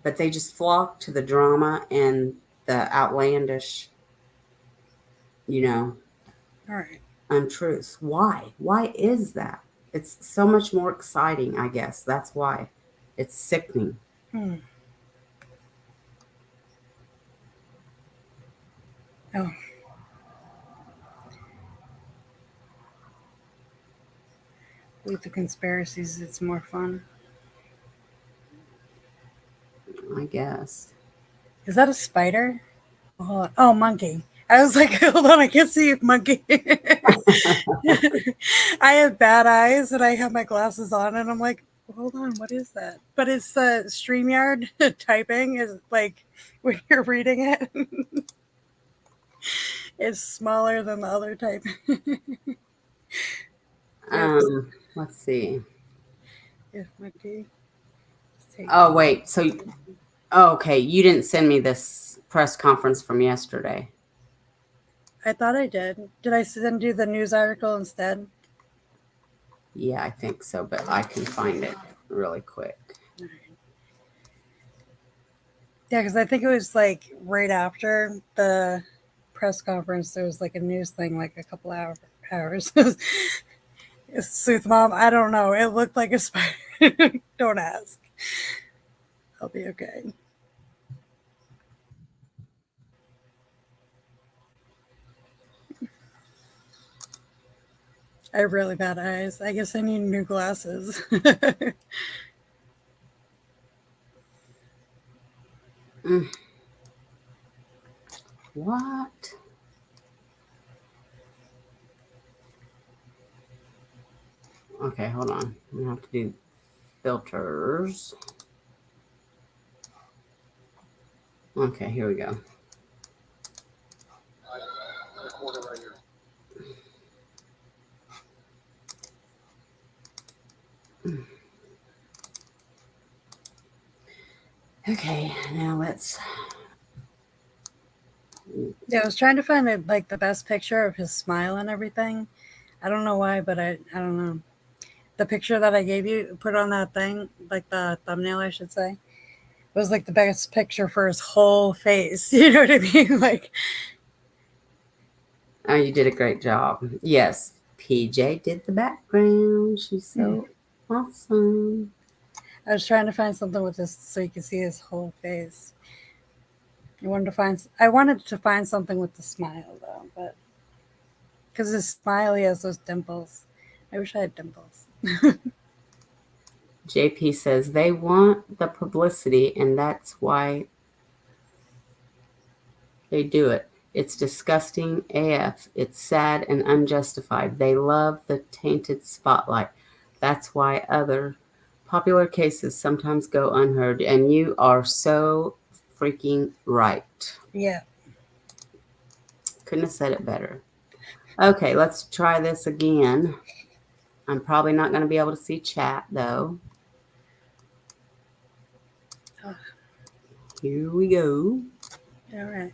But they just flock to the drama and the outlandish, All right. untruths. Why? Why is that? It's so much more exciting, I guess. That's why. It's sickening. Oh. With the conspiracies, it's more fun. I guess. Is that a spider? Oh, monkey. I was like, hold on, I can't see a monkey. I have bad eyes and I have my glasses on and I'm like, hold on, what is that? But it's the StreamYard typing is like when you're reading it, it's smaller than the other typing. Let's see. Yeah, monkey. Oh, wait. So, okay. You didn't send me this press conference from yesterday. I thought I did. Did I send you the news article instead? Yeah, I think so, but I can find it really quick. Yeah, because I think it was like right after the press conference, there was like a news thing, like a couple hours. Sleuth Mom, I don't know. It looked like a spider. Don't ask. I'll be okay. I have really bad eyes. I guess I need new glasses. What? Okay, hold on. I'm going to have to do filters. Okay, here we go. Okay, now let's. Yeah, I was trying to find like the best picture of his smile and everything. I don't know why, but I don't know. The picture that I gave you, put on that thing, like the thumbnail, I should say, was like the best picture for his whole face. You know what I mean? Like, Oh, you did a great job. Yes, PJ did the background. She's so awesome. I was trying to find something with this so you can see his whole face. I wanted to find something with the smile though, but because his smile, he has those dimples. I wish I had dimples. JP says they want the publicity, and that's why they do it. It's disgusting AF. It's sad and unjustified. They love the tainted spotlight. That's why other popular cases sometimes go unheard. And you are so freaking right. Yeah. Couldn't have said it better. Okay, let's try this again. I'm probably not going to be able to see chat though. Here we go. All right.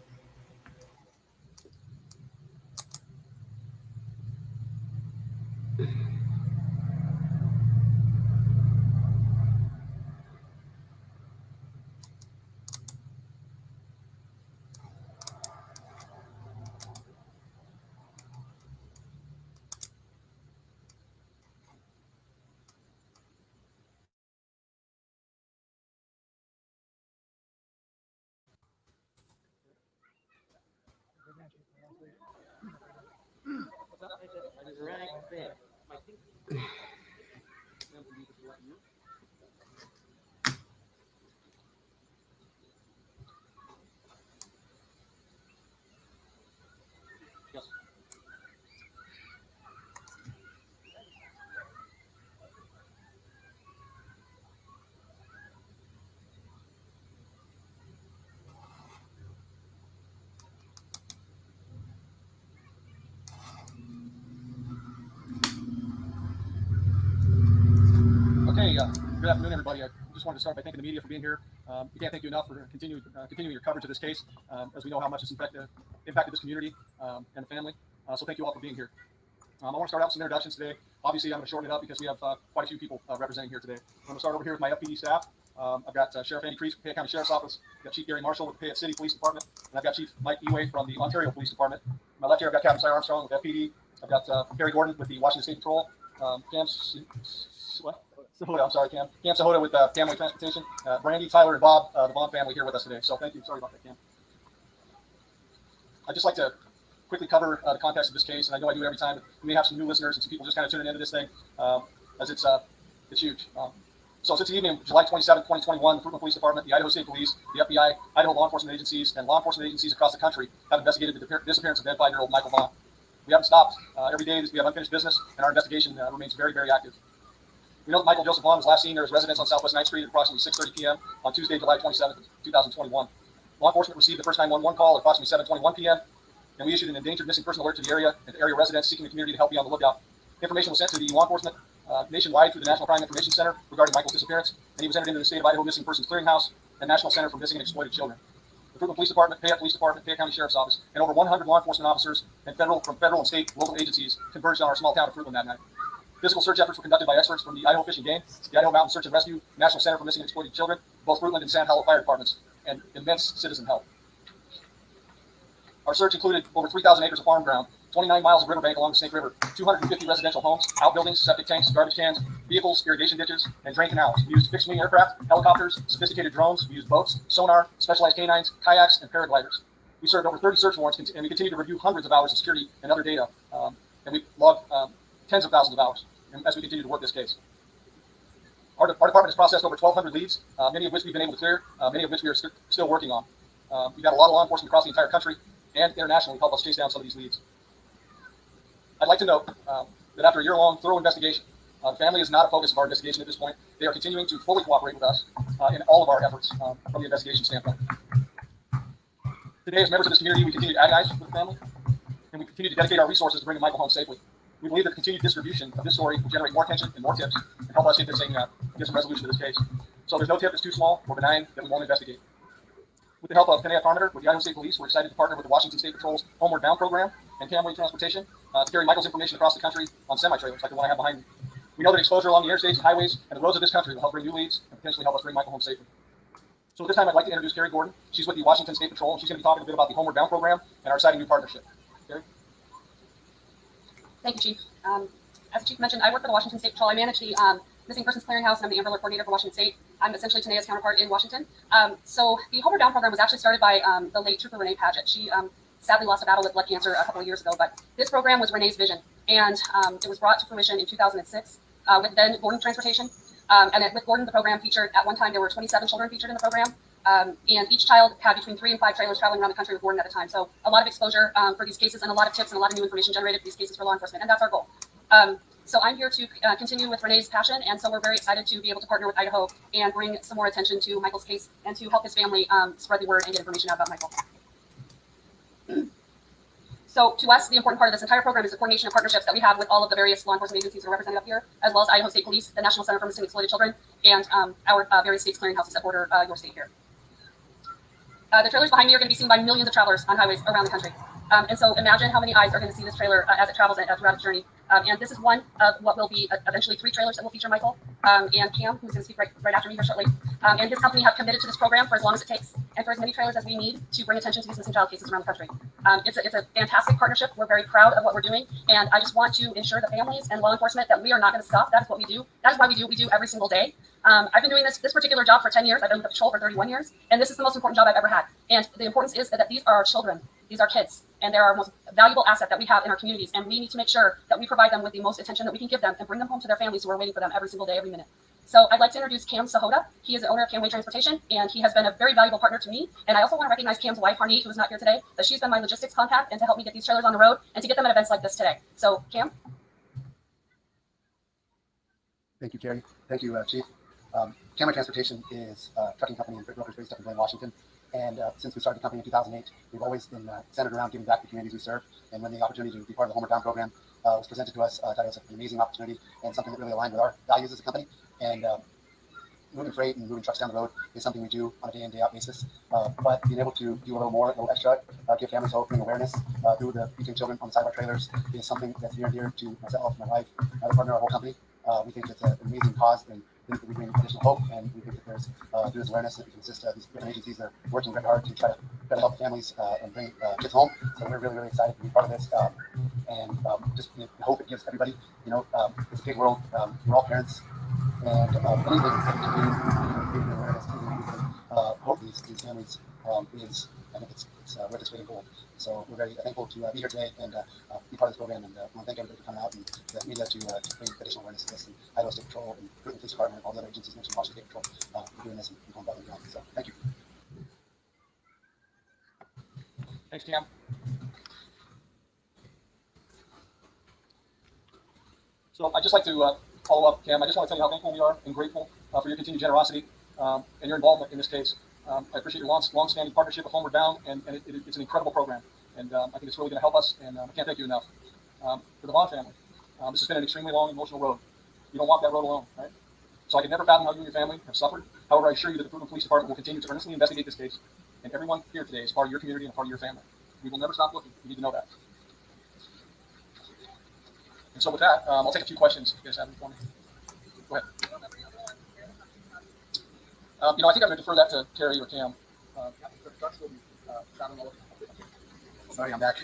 Okay, good afternoon, everybody. I just wanted to start by thanking the media for being here. We can't thank you enough for continuing your coverage of this case, as we know how much it's impacted this community and the family. So thank you all for being here. I want to start out with some introductions today. Obviously, I'm going to shorten it up because we have quite a few people representing here today. I'm going to start over here with my FPD staff. I've got Sheriff Andy Priest with the Fayette County Sheriff's Office. I've got Chief Gary Marshall with the Fayette City Police Department. And I've got Chief Mike Eway from the Ontario Police Department. On my left here, I've got Captain Cy Armstrong with FPD. I've got Harry Gordon with the Washington State Patrol. Cam Sahota with Family Transportation. Brandy, Tyler, and Bob, the Vaughan family here with us today. So thank you. Sorry about that, Cam. I'd just like to quickly cover the context of this case, and I know I do it every time, but we may have some new listeners and some people just kind of tuning into this thing, as it's huge. So since the evening of July 27, 2021, the Fruitland Police Department, the Idaho State Police, the FBI, Idaho law enforcement agencies, and law enforcement agencies across the country have investigated the disappearance of dead 5-year-old Michael Vaughan. We haven't stopped. Every day we have unfinished business, and our investigation remains very, very active. We know that Michael Joseph Vaughan was last seen near his residence on Southwest 9th Street at approximately 6:30 p.m. on Tuesday, July 27, 2021. Law enforcement received the first 911 call at approximately 7:21 p.m., and we issued an endangered missing person alert to the area and to area residents seeking the community to help be on the lookout. Information was sent to the law enforcement nationwide through the National Crime Information Center regarding Michael's disappearance, and he was entered into the State of Idaho Missing Persons Clearinghouse and National Center for Missing and Exploited Children. The Fruitland Police Department, Fayette Police Department, Fayette County Sheriff's Office, and over 100 law enforcement officers and from federal and state local agencies converged on our small town of Fruitland that night. Physical search efforts were conducted by experts from the Idaho Fish and Game, the Idaho Mountain Search and Rescue, National Center for Missing and Exploited Children, both Fruitland and Sand Hollow Fire Departments, and immense citizen help. Our search included over 3,000 acres of farm ground, 29 miles of riverbank along the Snake River, 250 residential homes, outbuildings, septic tanks, garbage cans, vehicles, irrigation ditches, and drain canals. We used fixed-wing aircraft, helicopters, sophisticated drones. We used boats, sonar, specialized canines, kayaks, and paragliders. We served over 30 search warrants, and we continue to review hundreds of hours of security and other data, and we logged tens of thousands of hours as we continue to work this case. Our department has processed over 1,200 leads, many of which we've been able to clear, many of which we are still working on. We've got a lot of law enforcement across the entire country and internationally help us chase down some of these leads. I'd like to note that after a year-long thorough investigation, the family is not a focus of our investigation at this point. They are continuing to fully cooperate with us in all of our efforts from the investigation standpoint. Today, as members of this community, we continue to agonize with the family, and we continue to dedicate our resources to bringing Michael home safely. We believe that the continued distribution of this story will generate more attention and more tips and help us get some resolution to this case. So there's no tip that's too small or benign that we won't investigate. With the help of Lieutenant Carter with the Idaho State Police, we're excited to partner with the Washington State Patrol's Homeward Bound program and Family Transportation to carry Michael's information across the country on semi-trailers like the one I have behind me. We know that exposure along the interstates and highways and the roads of this country will help bring new leads and potentially help us bring Michael home safely. So at this time, I'd like to introduce Carrie Gordon. She's with the Washington State Patrol, and she's going to be talking a bit about the Homeward Bound program and our exciting new partnership. Carrie? Thank you, Chief. As Chief mentioned, I work for the Washington State Patrol. I manage the Missing Persons Clearinghouse, and I'm the Amber Alert Coordinator for Washington State. I'm essentially Tanea's counterpart in Washington. So the Homeward Bound program was actually started by the late Trooper Renee Paget. She sadly lost a battle with blood cancer a couple of years ago, but this program was Renee's vision, and it was brought to fruition in 2006. with then Gordon Transportation. With Gordon, the program featured, at one time, there were 27 children featured in the program. And each child had between 3 and 5 trailers traveling around the country with Gordon at a time. So a lot of exposure for these cases and a lot of tips and a lot of new information generated for these cases for law enforcement. And that's our goal. So I'm here to continue with Renee's passion. And so we're very excited to be able to partner with Idaho and bring some more attention to Michael's case and to help his family spread the word and get information out about Michael. So to us, the important part of this entire program is the coordination of partnerships that we have with all of the various law enforcement agencies that are represented up here, as well as Idaho State Police, the National Center for Missing and Exploited Children, and our various states clearinghouses that border your state here. The trailers behind me are going to be seen by millions of travelers on highways around the country. And so imagine how many eyes are going to see this trailer as it travels throughout its journey. And this is one of what will be eventually 3 trailers that will feature Michael and Cam, who's going to speak right after me here shortly. And his company have committed to this program for as long as it takes and for as many trailers as we need to bring attention to these missing child cases around the country. It's a fantastic partnership. We're very proud of what we're doing. And I just want to ensure the families and law enforcement that we are not going to stop. That is what we do. That is why we do what we do every single day. I've been doing this particular job for 10 years. I've been with the patrol for 31 years. And this is the most important job I've ever had. And the importance is that these are our children. These are kids. And they're our most valuable asset that we have in our communities. And we need to make sure that we provide them with the most attention that we can give them and bring them home to their families who are waiting for them every single day, every minute. So I'd like to introduce Cam Sahota. He is the owner of Camway Transportation, and he has been a very valuable partner to me. And I also want to recognize Cam's wife, Harneet, who is not here today, but she's been my logistics contact and to help me get these trailers on the road and to get them at events like this today. So, Cam? Thank you, Carrie. Thank you, Chief. Camway Transportation is a trucking company and freight brokers based up in Blaine, Washington. And since we started the company in 2008, we've always been centered around giving back to the communities we serve. And when the opportunity to be part of the Homeward Bound program was presented to us, I thought it was an amazing opportunity and something that really aligned with our values as a company. And moving freight and moving trucks down the road is something we do on a day in, day out basis. But being able to do a little more, a little extra, give families hope, bring awareness through the featuring children on the side of our trailers is something that's near and dear to myself, my wife, my other partner, our whole company. We think it's an amazing cause and think that we bring additional hope, and we think that there's through this awareness that we can assist these different agencies that are working very hard to try to help families and bring kids home. So we're really, really excited to be part of this, and just the hope it gives everybody. You know, it's a big world. We're all parents, and anything that we can do, bring awareness, anything we can hope these families is, I think it's worth its weight in gold. So we're very thankful to be here today and be part of this program, and I want to thank everybody for coming out and the media to bring additional awareness to this, and Idaho State Patrol and Cleveland Police Department and all the other agencies mentioned, Washington State Patrol, for doing this and going above and beyond. So thank you. Thanks, Cam. So I'd just like to follow up, Cam. I just want to tell you how thankful we are and grateful for your continued generosity and your involvement in this case. I appreciate your long-standing partnership with Homeward Bound, and it's an incredible program. And I think it's really going to help us, and I can't thank you enough. For the Vaughan family, this has been an extremely long, emotional road. You don't walk that road alone, right? So I can never fathom how you and your family have suffered. However, I assure you that the Cleveland Police Department will continue to earnestly investigate this case, and everyone here today is part of your community and part of your family. We will never stop looking. You need to know that. And so with that, I'll take a few questions if you guys have any for me. Go ahead. I think I'm going to defer that to Terry or Cam. Sorry, I'm back.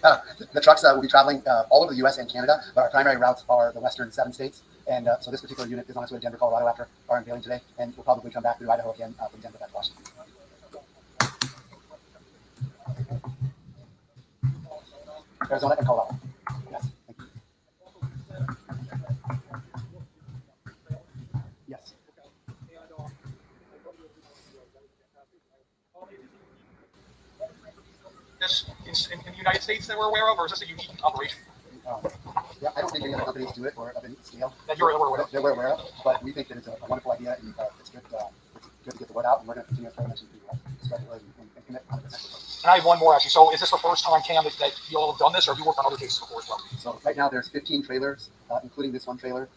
The trucks will be traveling all over the U.S. and Canada, but our primary routes are the western 7 states. And so this particular unit is on its way to Denver, Colorado after our unveiling today, and we'll probably come back through Idaho again from Denver back to Washington. Arizona and Colorado. Yes. Thank you. Yes. This in the United States that we're aware of, or is this a unique operation? Yeah, I don't think any other companies do it or of any scale. That you're aware of. That we're aware of, but we think that it's a wonderful idea, and it's good to get the word out, and we're going to continue to spread the word and commit 100%. And I have one more actually. So is this the first time, Cam, that you all have done this, or have you worked on other cases before as well? So right now there's 15 trailers, including this one trailer,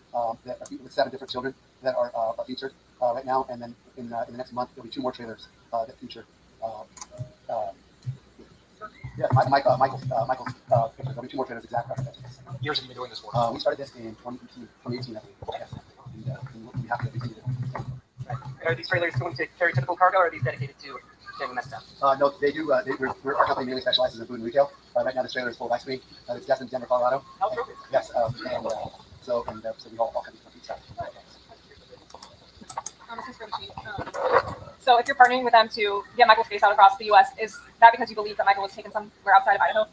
that are with 7 different children that are featured right now, and then in the next month there'll be 2 more trailers that feature. Michael's picture. There'll be 2 more trailers exactly. Years have you been doing this for? We started this in 2018, I believe. Yes. And we'll be happy to continue it. Are these trailers going to carry typical cargo, or are these dedicated to getting messed up? No, they do. Our company mainly specializes in food and retail. Right now, this trailer is full of ice cream. It's destined to Denver, Colorado. How terrific. Yes, so we haul all kinds of different stuff. So if you're partnering with them to get Michael's case out across the U.S., is that because you believe that Michael was taken somewhere outside of Idaho?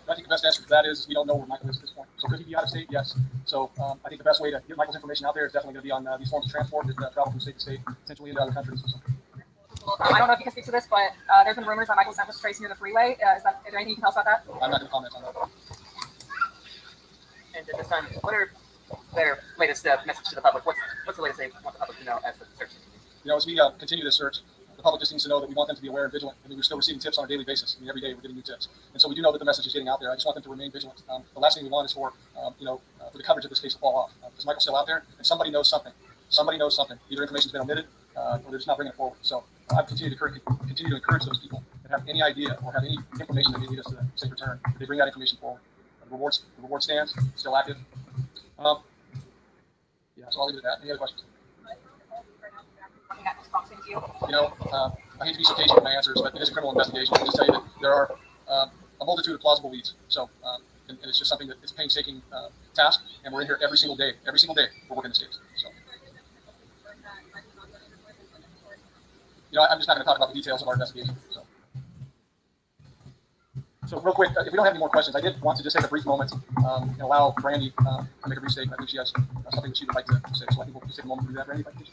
I think the best answer to that is we don't know where Michael is at this point. So could he be out of state? Yes. So I think the best way to get Michael's information out there is definitely going to be on these forms of transport that travel from state to state, potentially into other countries. So. I don't know if you can speak to this, but there's been rumors that Michael sent was traced near the freeway. Is there anything you can tell us about that? I'm not going to comment on that. And at this time, what are their latest message to the public? What's the latest they want the public to know as the search continues? As we continue this search, the public just needs to know that we want them to be aware and vigilant, and we're still receiving tips on a daily basis. Every day we're getting new tips, and so we do know that the message is getting out there. I just want them to remain vigilant. The last thing we want is for for the coverage of this case to fall off, because Michael's still out there, and somebody knows something. Somebody knows something. Either information's been omitted, or they're just not bringing it forward. So I continue to encourage those people that have any idea or have any information that they need us to safe return. They bring that information forward. The reward stands still active. So I'll leave it at that. Any other questions? I hate to be so cagey with my answers, but it is a criminal investigation. I'll just tell you that there are a multitude of plausible leads. So, and it's just something that it's a painstaking task, and we're in here every single day. Every single day, we're working this case. So, I'm just not going to talk about the details of our investigation. So real quick, if we don't have any more questions, I did want to just take a brief moment and allow Brandy to make a brief statement. I think she has something that she would like to say. So I think we'll just take a moment to do that. Brandy, if I can just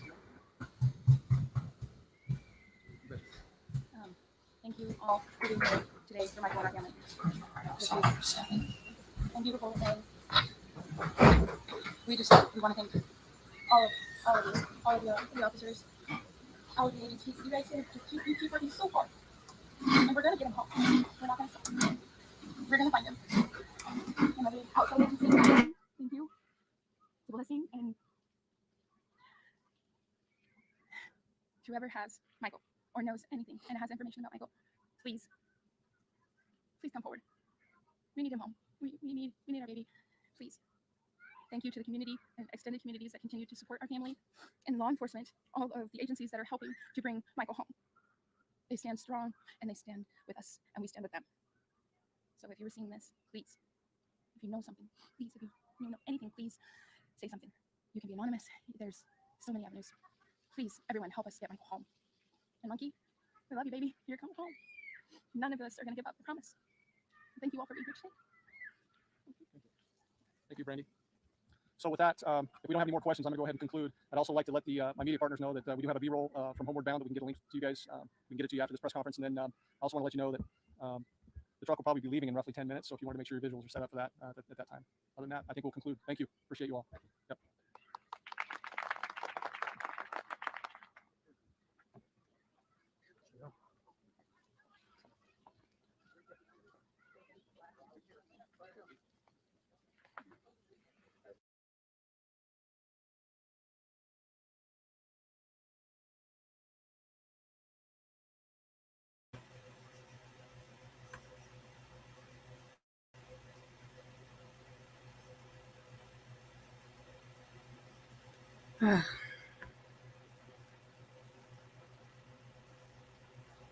Thank you all for being here today for Michael and our family. And beautiful. And we want to thank all of the officers, all of the agencies. You guys you keep working so hard. And we're going to get him home. We're not going to stop. We're going to find him. And every outside agency, thank you. It's a blessing. And whoever has Michael or knows anything and has information about Michael, please come forward. We need him home. We need our baby. Please. Thank you to the community and extended communities that continue to support our family, and law enforcement, all of the agencies that are helping to bring Michael home. They stand strong and they stand with us, and we stand with them. So if you're seeing this, please, if you know something, please, if you know anything, please say something. You can be anonymous. There's so many avenues. Please, everyone, help us get Michael home. And Monkey, we love you, baby. You're coming home. None of us are going to give up, I promise. Thank you all for being here today. Thank you, Brandy. So with that, if we don't have any more questions, I'm going to go ahead and conclude. I'd also like to let my media partners know that we do have a B-roll from Homeward Bound that we can get a link to you guys. We can get it to you after this press conference. And then I also want to let you know that the truck will probably be leaving in roughly 10 minutes. So if you want to make sure your visuals are set up for that at that time. Other than that, I think we'll conclude. Thank you. Appreciate you all. Yep.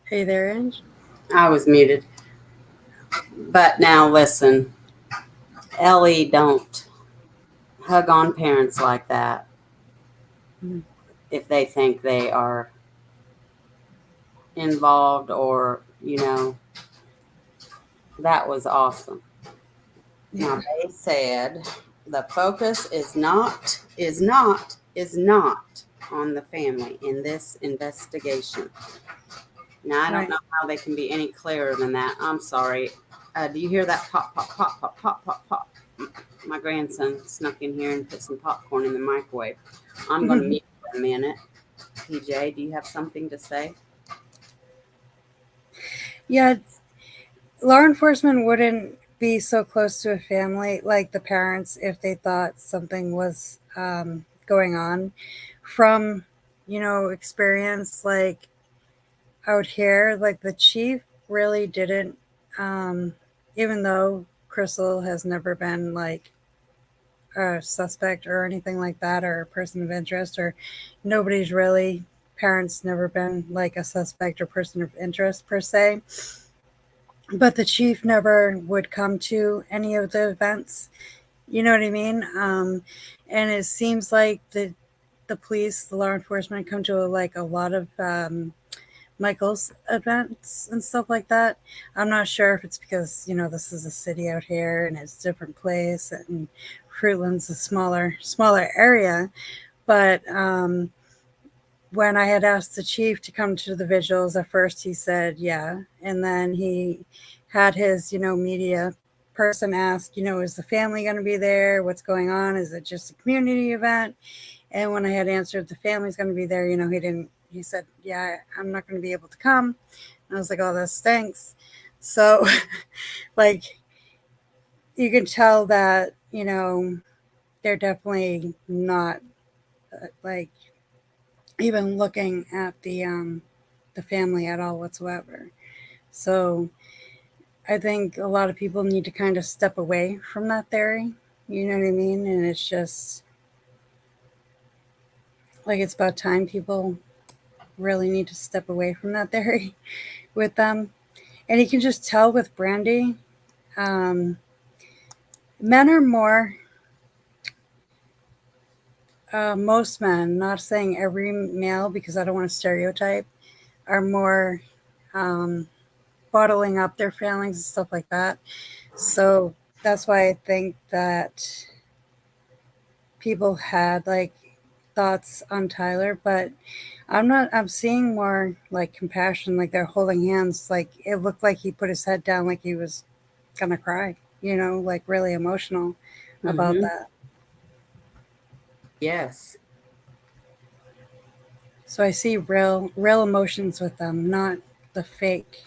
Hey there, Ange. I was muted. But now listen, Ellie, don't hug on parents like that if they think they are involved, or that was awesome. Now they said the focus is not on the family in this investigation. Now I don't know how they can be any clearer than that. I'm sorry. Do you hear that pop, pop, pop, pop, pop, pop, pop? My grandson snuck in here and put some popcorn in the microwave. I'm going to mute for a minute. PJ, do you have something to say? Yeah, law enforcement wouldn't be so close to a family like the parents if they thought something was going on. From experience, like out here, like the chief really didn't, even though Crystal has never been like a suspect or anything like that, or a person of interest, or nobody's really, parents never been like a suspect or person of interest per se. But the chief never would come to any of the events. You know what I mean? And it seems like the police, the law enforcement, come to a lot of Michael's events and stuff like that. I'm not sure if it's because this is a city out here and it's a different place, and Fruitland's a smaller area, but when I had asked the chief to come to the vigils, at first he said yeah, and then he had his media person ask, is the family going to be there? What's going on? Is it just a community event? And when I had answered the family's going to be there, he didn't. He said, yeah, I'm not going to be able to come. And I was like, oh, that stinks. So, like, you can tell that they're definitely not like even looking at the family at all whatsoever. So I think a lot of people need to kind of step away from that theory. You know what I mean? And it's just like it's about time people really need to step away from that theory with them. And you can just tell with Brandy, um, men are more, most men, not saying every male because I don't want to stereotype, are more um, bottling up their feelings and stuff like that. So that's why I think that people had like thoughts on Tyler, but I'm not, I'm seeing more like compassion, like they're holding hands. Like it looked like he put his head down like he was gonna cry, like really emotional about Mm-hmm. that. Yes. So I see real emotions with them, not the fake,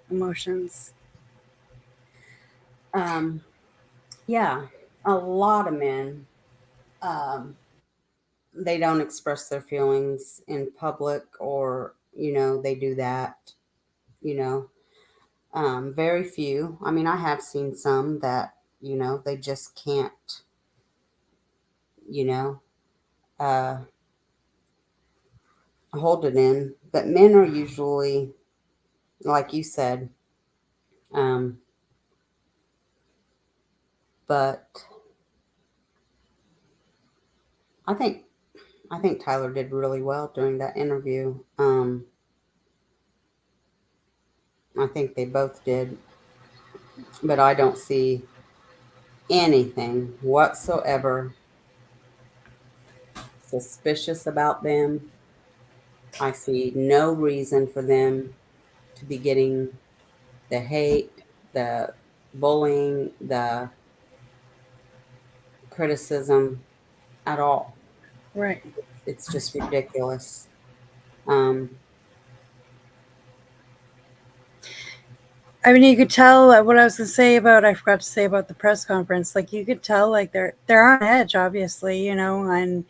emotions. Um, yeah. A lot of men, um, they don't express their feelings in public, or they do that. You know, very few. I mean, I have seen some that they just can't. You know, uh, hold it in. But men are usually, like you said, um, but I think I think Tyler did really well during that interview. I think they both did, but I don't see anything whatsoever suspicious about them. I see no reason for them to be getting the hate, the bullying, the criticism at all. Right. It's just ridiculous. Um, I mean, you could tell what I was gonna say about I forgot to say about the press conference. Like you could tell, like they're on edge, obviously, and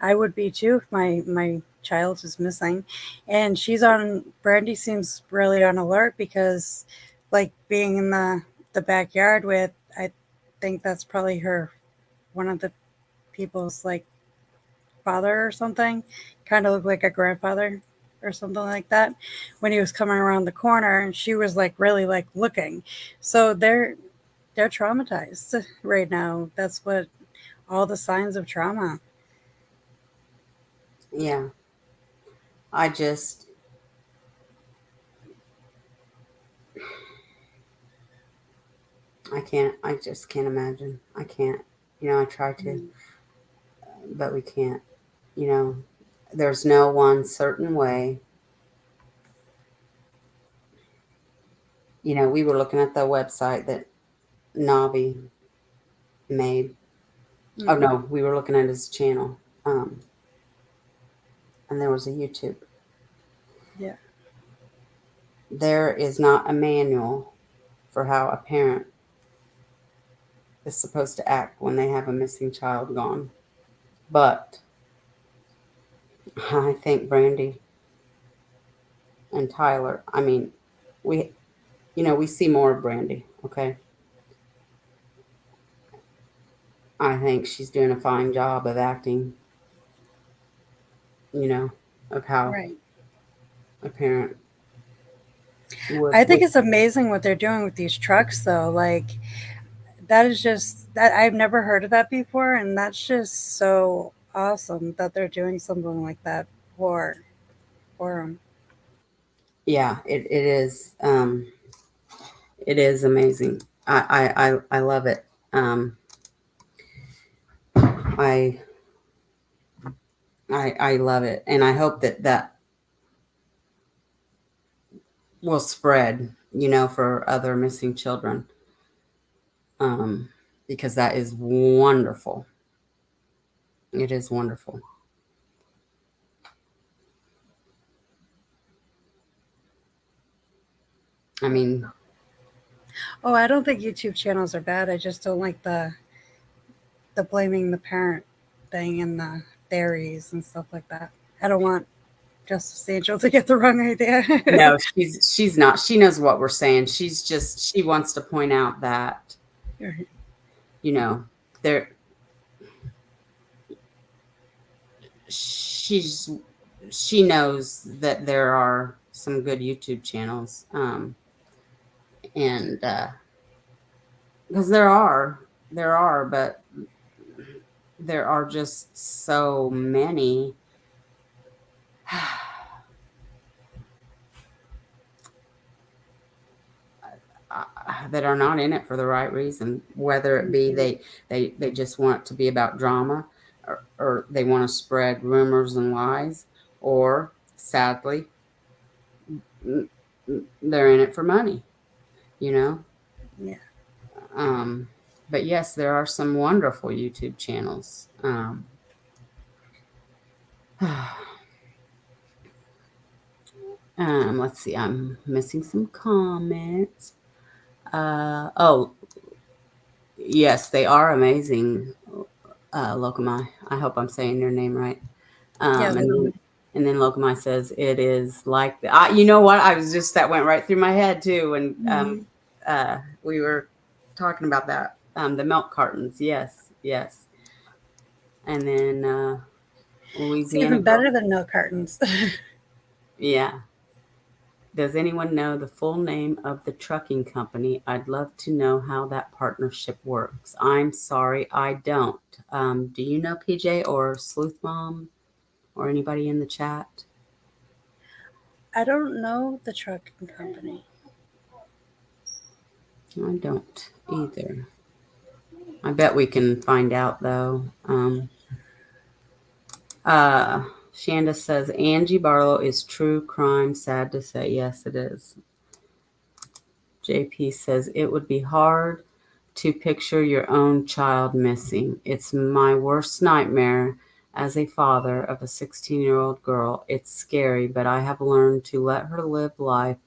I would be too if my child is missing, and she's on. Brandy seems really on alert because, like being in the backyard with, I think that's probably her one of the people's like father or something, kind of looked like a grandfather or something like that when he was coming around the corner and she was like really like looking. So they're traumatized right now. That's what all the signs of trauma. yeah, I just I just can't imagine. I can't. I try to, but we can't. You know, there's no one certain way. We were looking at the website that Navi made. Oh Mm-hmm. no, we were looking at his channel. And there was a YouTube. Yeah. There is not a manual for how a parent is supposed to act when they have a missing child gone. But I think Brandy and Tyler, I mean, we we see more of Brandy, okay? I think she's doing a fine job of acting, you know, of how Right. a parent would I think with it's amazing what they're doing with these trucks though. Like that is just that I've never heard of that before and that's just so awesome that they're doing something like that for for them. yeah, it is amazing. I love it. I I love it, and I hope that that will spread, for other missing children, because that is wonderful. It is wonderful. I mean, Oh, I don't think YouTube channels are bad. I just don't like the blaming the parent thing and the theories and stuff like that. I don't want Justice Angel to get the wrong idea. no, she's not. She knows what we're saying. She wants to point out that, you know, there she's she knows that there are some good YouTube channels, and because there are, but there are just so many that are not in it for the right reason. Whether it be they just want it to be about drama, or they want to spread rumors and lies, or sadly, they're in it for money. You know. Yeah. Um, but yes, there are some wonderful YouTube channels. Let's see. I'm missing some comments. Oh, yes, they are amazing. Lokamai. I hope I'm saying your name right. Yeah. And then Lokamai says it is like you know what? That went right through my head too when we were talking about that. The milk cartons. Yes, yes. And then It's Louisiana even girl. better than milk cartons. Yeah. Does anyone know the full name of the trucking company? I'd love to know how that partnership works. I'm sorry, I don't. Do you know, PJ or Sleuth Mom or anybody in the chat? I don't know the trucking company. I don't either. I bet we can find out though. Shanda says Angie Barlow is true crime. Sad to say. Yes, it is. JP says it would be hard to picture your own child missing. It's my worst nightmare as a father of a 16-year-old girl. It's scary, but I have learned to let her live life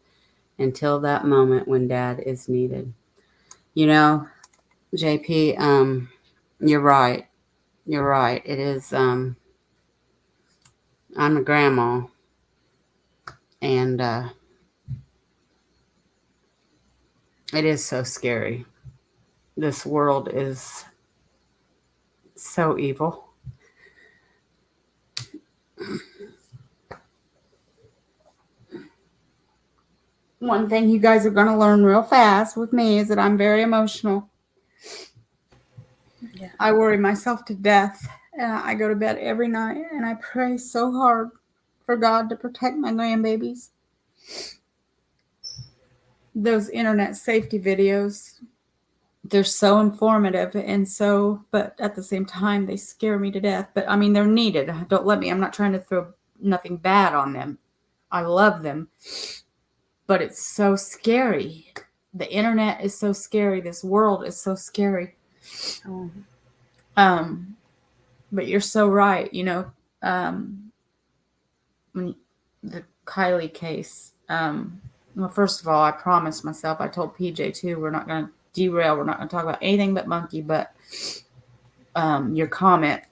until that moment when dad is needed. JP, you're right. You're right. It is. I'm a grandma, and it is so scary. This world is so evil. One thing you guys are going to learn real fast with me is that I'm very emotional. Yeah. I worry myself to death. I go to bed every night and I pray so hard for God to protect my grandbabies. Those internet safety videos, they're so informative but at the same time, they scare me to death. But I mean, they're needed. Don't let me, I'm not trying to throw nothing bad on them. I love them, but it's so scary. The internet is so scary. This world is so scary. But you're so right. When the Kylie case. Well, first of all, I promised myself. I told PJ too. We're not going to derail. We're not going to talk about anything but Monkey. But your comment.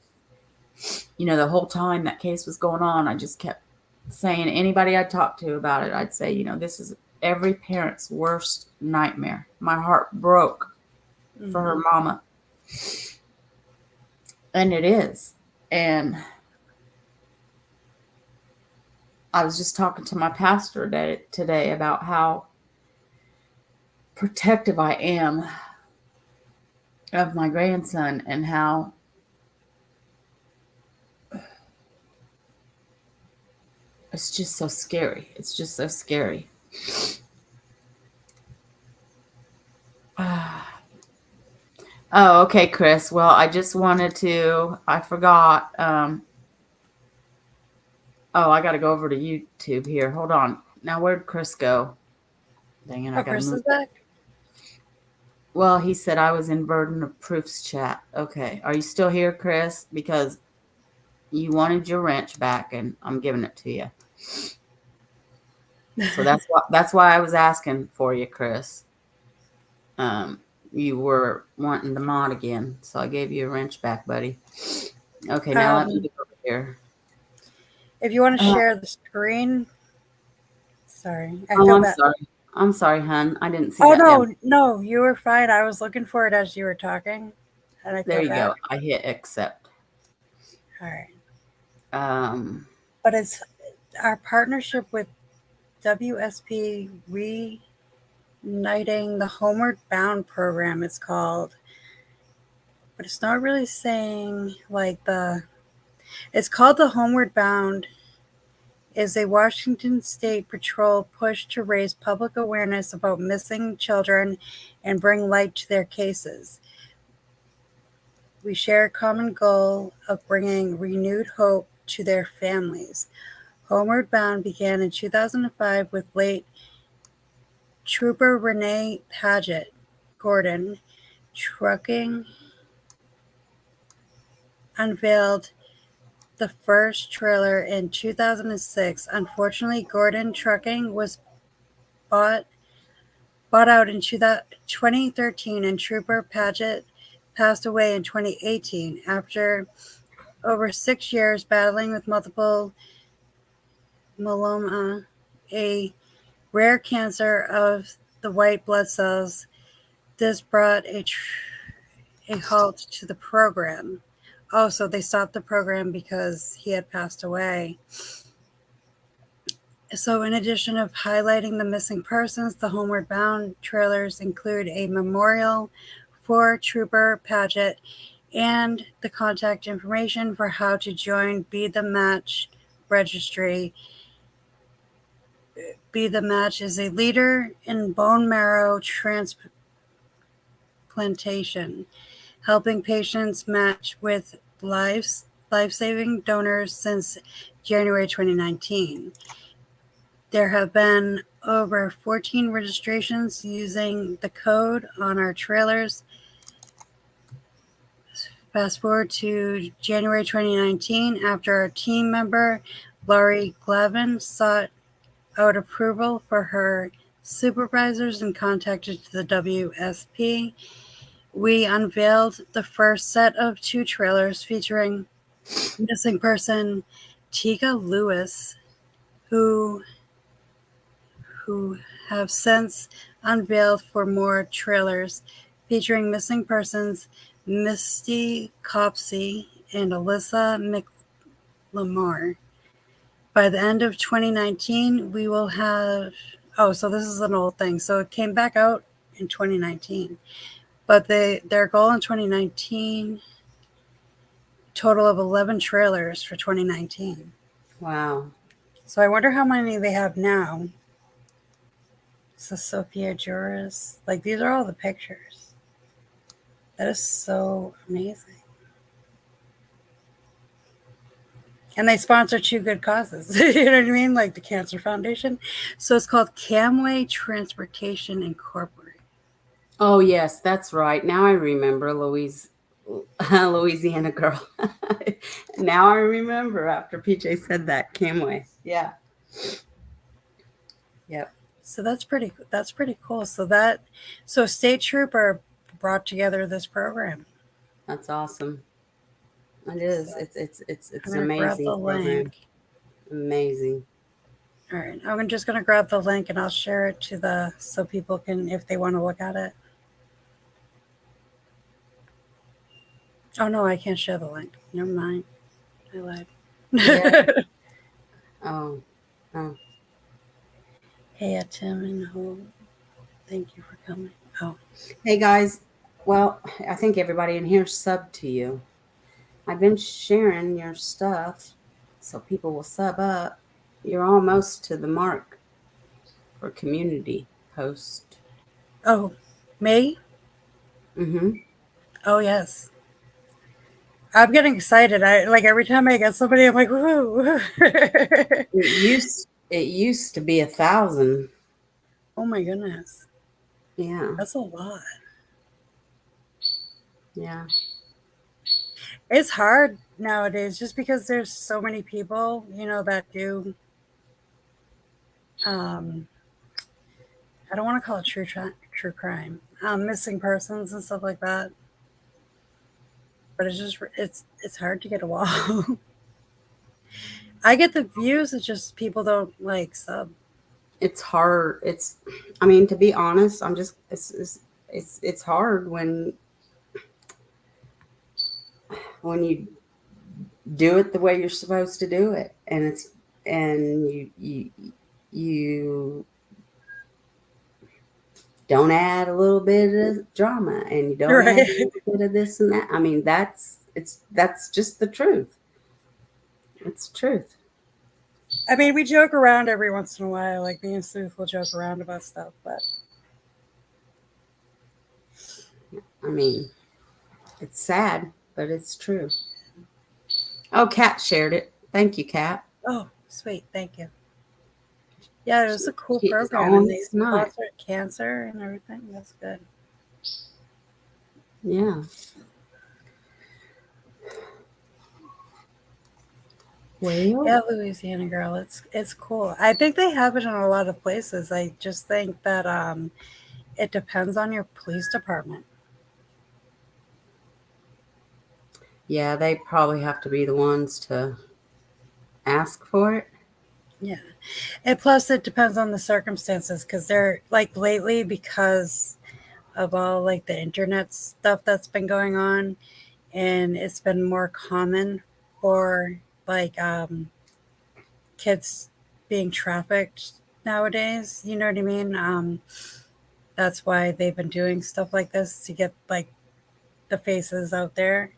The whole time that case was going on, I just kept saying anybody I talked to about it, I'd say, this is every parent's worst nightmare. My heart broke for her mama. And it is. And I was just talking to my pastor today about how protective I am of my grandson and how it's just so scary. It's just so scary. Oh, okay, Chris. Well, I just wanted to. I forgot. Oh, I got to go over to YouTube here. Hold on. Now, where'd Chris go? Dang it, I Oh, got to Chris move. is back. Well, he said I was in Burden of Proofs chat. Okay. Are you still here, Chris? Because you wanted your wrench back, and I'm giving it to you. So that's why I was asking for you, Chris. Um, you were wanting the mod again, so I gave you a wrench back, buddy. Okay, now let me Um, get over here. if you want to Uh, share the screen, sorry, I oh, feel I'm bad. sorry. I'm sorry, hun. I didn't see Oh that down. no, no, you were fine. I was looking for it as you were talking, and I There feel you bad. go. I hit accept. All right, Um, but it's our partnership with WSP Reigniting the Homeward Bound program. It's called, but it's not really saying like the. It's called the Homeward Bound. Is a Washington State Patrol push to raise public awareness about missing children and bring light to their cases. We share a common goal of bringing renewed hope to their families. Homeward Bound began in 2005 with late Trooper Renee Paget Gordon. Trucking unveiled the first trailer in 2006. Unfortunately, Gordon Trucking was bought out in 2013, and Trooper Paget passed away in 2018 after over 6 years battling with multiple myeloma, a rare cancer of the white blood cells. This brought a halt to the program. Oh, so they stopped the program because he had passed away. So, in addition of highlighting the missing persons, the Homeward Bound trailers include a memorial for Trooper Paget and the contact information for how to join Be the Match registry. Be the Match is a leader in bone marrow transplantation, helping patients match with life-saving donors since January 2019. There have been over 14 registrations using the code on our trailers. Fast forward to January 2019, after our team member, Laurie Glavin, sought out approval for her supervisors and contacted the WSP. We unveiled the first set of 2 trailers featuring missing person Tiga Lewis, who have since unveiled for more trailers featuring missing persons Misty Copsey and Alyssa McLemore. By the end of 2019, we will have. Oh, so this is an old thing. So it came back out in 2019, but their goal in 2019, total of 11 trailers for 2019. wow. So I wonder how many they have now. So Sophia Juris, like these are all the pictures. That is so amazing. And they sponsor 2 good causes. You know what I mean? Like the Cancer Foundation. So it's called Camway Transportation Incorporated. Oh, yes, that's right. Now I remember Louisiana girl. Now I remember after PJ said that. Camway. Yeah. Yep. So that's pretty cool. So State Trooper brought together this program. That's awesome. It is. So It's I'm an gonna grab amazing the program. link. Amazing. All right, I'm just gonna grab the link and I'll share it to so people can, if they want to look at it. Oh no, I can't share the link. Never mind. I lied. Yeah. Oh. Oh. Hey, Tim and Ho, thank you for coming. Oh, Hey guys. Well, I think everybody in here subbed to you. I've been sharing your stuff so people will sub up. You're almost to the mark for community post. oh, me? Mm-hmm. Oh yes. I'm getting excited. I like every time I get somebody, I'm like, woo. It used to be 1,000. Oh my goodness. Yeah, That's a lot. yeah. It's hard nowadays just because there's so many people, that do um I don't want to call it true crime. Missing persons and stuff like that. But it's hard to get a wall. I get the views, it's just people don't like sub. It's hard. I mean, to be honest, it's hard when you do it the way you're supposed to do it, and you don't add a little bit of drama, and you don't add Right. a little bit of this and that. I mean, that's just the truth. It's the truth. I mean, we joke around every once in a while, like me and Sooth will joke around about stuff, but I mean, it's sad, but it's true. Oh, Kat shared it. Thank you, Kat. oh, sweet, thank you. Yeah, it was a cool She is program, and on they tonight. sponsored cancer and everything. That's good. Yeah. Well, Yeah, Louisiana girl, it's cool. I think they have it in a lot of places. I just think that it depends on your police department. yeah, they probably have to be the ones to ask for it. Yeah, and plus it depends on the circumstances because they're like lately because of all like the internet stuff that's been going on, and it's been more common for like kids being trafficked nowadays. You know what I mean? That's why they've been doing stuff like this to get like the faces out there.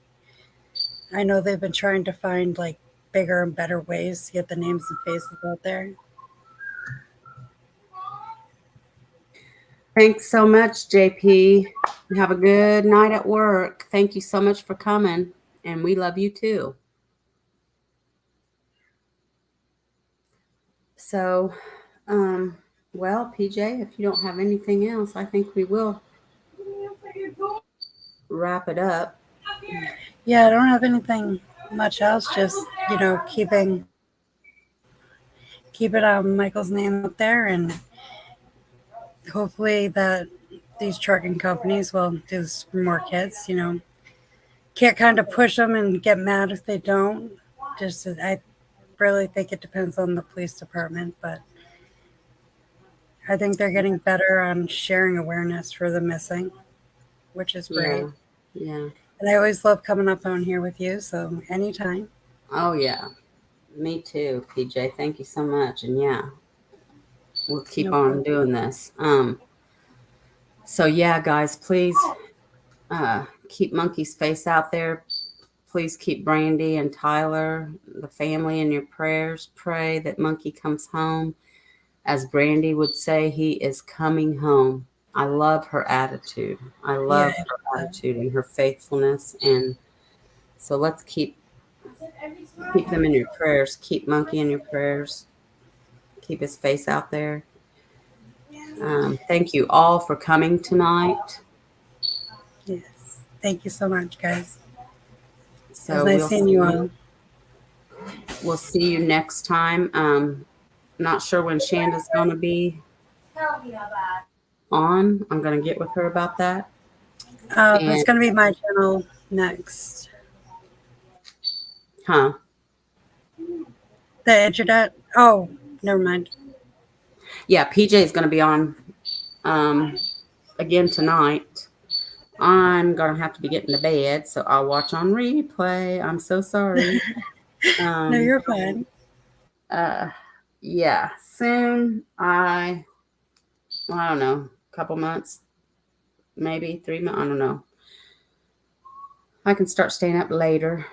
I know they've been trying to find like bigger and better ways to get the names and faces out there. Thanks so much, JP. Have a good night at work. Thank you so much for coming, and we love you too. So, um, well, PJ, if you don't have anything else, I think we will wrap it up. Yeah, I don't have anything much else. Just keeping Michael's name up there, and hopefully that these trucking companies will do this for more kids. Can't kind of push them and get mad if they don't. I really think it depends on the police department, but I think they're getting better on sharing awareness for the missing, which is Yeah, great. yeah. And I always love coming up on here with you. So anytime. Oh, yeah. Me too, PJ. Thank you so much. And yeah, we'll keep No on problem. doing this. So yeah, guys, please uh keep Monkey's face out there. Please keep Brandy and Tyler, the family, in your prayers. Pray that Monkey comes home. As Brandy would say, he is coming home. I love her attitude. I Yeah. love her attitude and her faithfulness. And so let's keep them in your prayers. Keep Monkey in your prayers. Keep his face out there. Thank you all for coming tonight. Yes. Thank you so much, guys. It was So nice seeing you all. we'll see you next time. Not sure when Shanda's gonna be on. I'm gonna get with her about that. It's And going to be my channel next. huh? The internet. Oh, never mind. Yeah, PJ is gonna be on again tonight. I'm gonna have to be getting to bed, so I'll watch on replay. I'm so sorry. No, you're fine. Uh, yeah, soon. I don't know, a couple months, maybe 3 months. I don't know. I can start staying up later.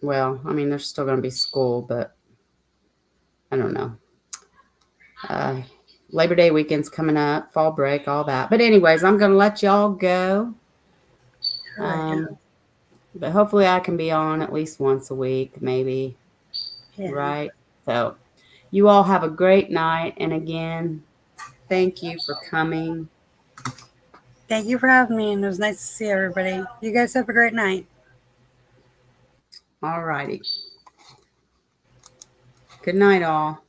Well, I mean, there's still gonna be school, but I don't know. Uh, Labor Day weekend's coming up, fall break, all that. But anyways, I'm gonna let y'all go. All right. But hopefully I can be on at least once a week, maybe. Yeah. Right? So you all have a great night. And again, thank you for coming. Thank you for having me, and it was nice to see everybody. You guys have a great night. All righty. Good night, all.